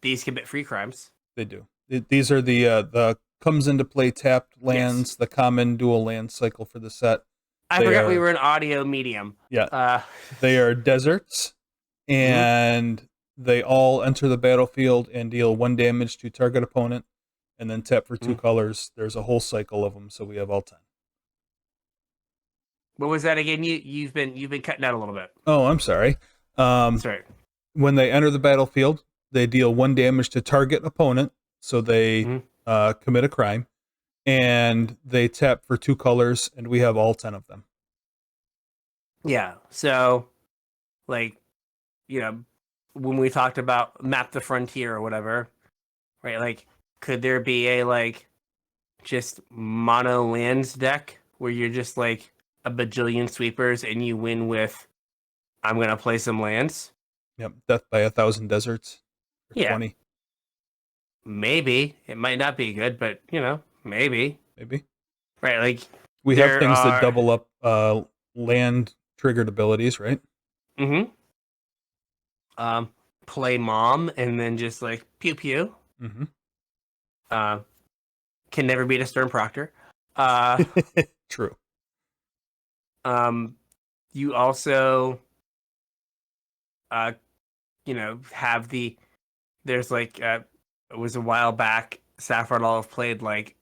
These commit free crimes. They do. These are the comes into play tapped lands, Yes. the common dual land cycle for the set. I forgot we were an audio medium. Yeah. They are deserts, and they all enter the battlefield and deal 1 damage to target opponent, and then tap for 2 colors. There's a whole cycle of them, so we have all 10. What was that again? You've been cutting out a little bit. Oh, I'm sorry. Sorry. When they enter the battlefield, they deal 1 damage to target opponent, so they commit a crime, and they tap for 2 colors, and we have all 10 of them. Yeah. So, like, you know, when we talked about map the frontier or whatever, right? Like, could there be a like just mono lands deck where you're just like a bajillion sweepers and you win with I'm gonna play some lands? Yep, Death by 1,000 Deserts. For Yeah. 20. Maybe. It might not be good, but maybe. Maybe. Right, like We have things that double up land triggered abilities, right? Mm-hmm. Play mom and then just like pew pew. Mm-hmm. Can never beat a Stern Proctor. True. You also have there's like it was a while back Saffron Olive played like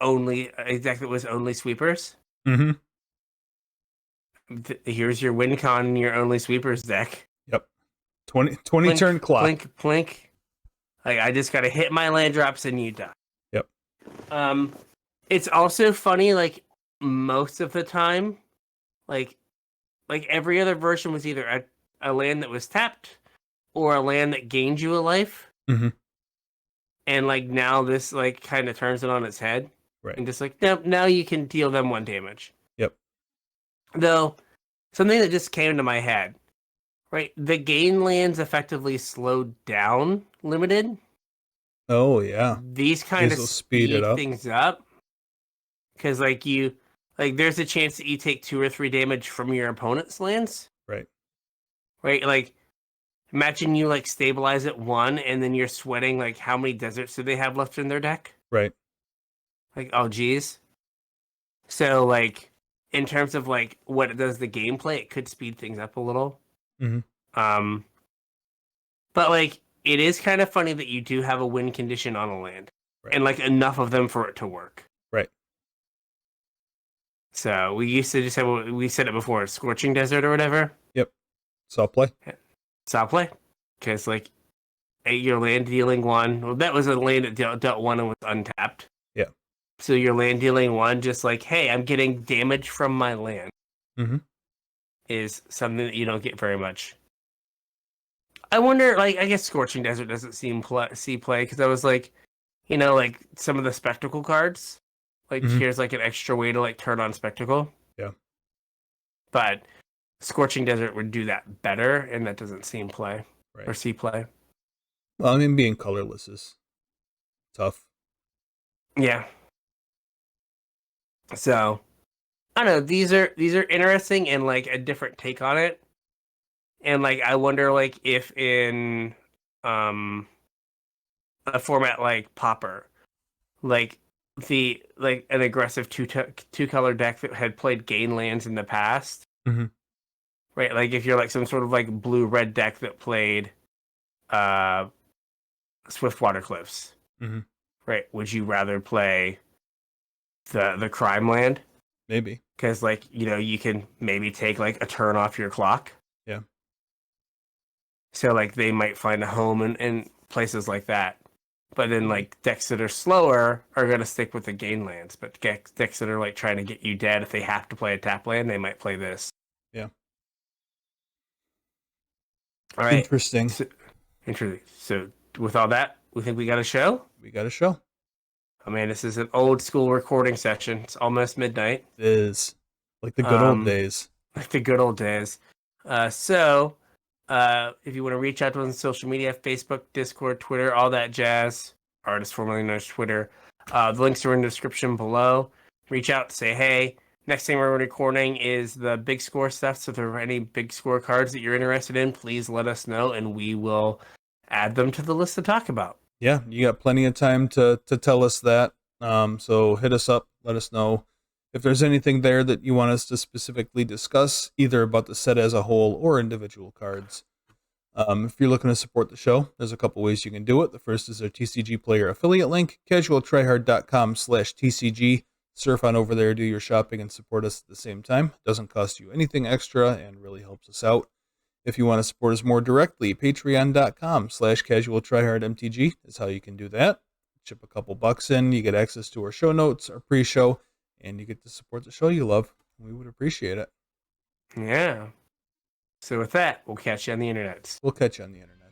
only exactly it was only sweepers. Mm-hmm. Here's your win con and your only sweepers deck. Yep. 20 Plink, turn clock. Plink, plink. Like I just gotta hit my land drops and you die. Yep. It's also funny, like most of the time, like every other version was either a land that was tapped or a land that gained you a life. Mm-hmm. And like now this like kind of turns it on its head. Right. And just like now you can deal them 1 damage. Yep. Though something that just came to my head, right? The gain lands effectively slowed down limited. Oh yeah. These kind of will speed it up. things up. Because there's a chance that you take 2 or 3 damage from your opponent's lands. Right. Right? Like imagine you like stabilize at 1 and then you're sweating like how many deserts do they have left in their deck? Right. Like, oh geez. So like in terms of like what it does the gameplay, it could speed things up a little. Mm-hmm. But like it is kind of funny that you do have a win condition on a land. Right. And like enough of them for it to work. Right. So we used to just have we said it before, Scorching Desert or whatever. Yep. Saw play. Saw play. Because like your land dealing 1. Well, that was a land that dealt 1 and was untapped. Yeah. So your land dealing 1, just like, hey, I'm getting damage from my land. Mm-hmm. Is something that you don't get very much. I wonder, like, I guess Scorching Desert doesn't see play because I was like, like some of the spectacle cards, like here's like an extra way to like turn on spectacle. Yeah. But Scorching Desert would do that better, and that doesn't seem play or see play. Well, I mean, being colorless is tough. Yeah. So I don't know. These are interesting and like a different take on it. And like I wonder like if in a format like Pauper, like an aggressive two color deck that had played gain lands in the past. Mm-hmm. Right? Like if you're like some sort of like blue red deck that played Swiftwater Cliffs. Mm-hmm. Right? Would you rather play the crime land? Maybe. Because like, you can maybe take like a turn off your clock. Yeah. So like they might find a home in places like that. But then like decks that are slower are gonna stick with the gain lands. But decks that are like trying to get you dead, if they have to play a tap land, they might play this. Yeah. All right. Interesting. Interesting. So with all that, we think we got a show? We got a show. I mean, this is an old school recording session. It's almost midnight. It is. Like the good old days. Like the good old days. If you want to reach out to us on social media, Facebook, Discord, Twitter, all that jazz, artist formerly known as Twitter, the links are in the description below. Reach out, say hey. Next thing we're recording is the big score stuff. So if there are any big score cards that you're interested in, please let us know and we will add them to the list to talk about. Yeah, you got plenty of time to tell us that. So hit us up, let us know if there's anything there that you want us to specifically discuss, either about the set as a whole or individual cards. If you're looking to support the show, there's a couple ways you can do it. The first is our TCG player affiliate link, CasualTryHard.com/TCG. Surf on over there, do your shopping, and support us at the same time. Doesn't cost you anything extra and really helps us out. If you want to support us more directly, patreon.com/CasualTryHardMTG is how you can do that. Chip a couple bucks in, you get access to our show notes, our pre-show, and you get to support the show you love. We would appreciate it. Yeah. So with that, we'll catch you on the internet. We'll catch you on the internet.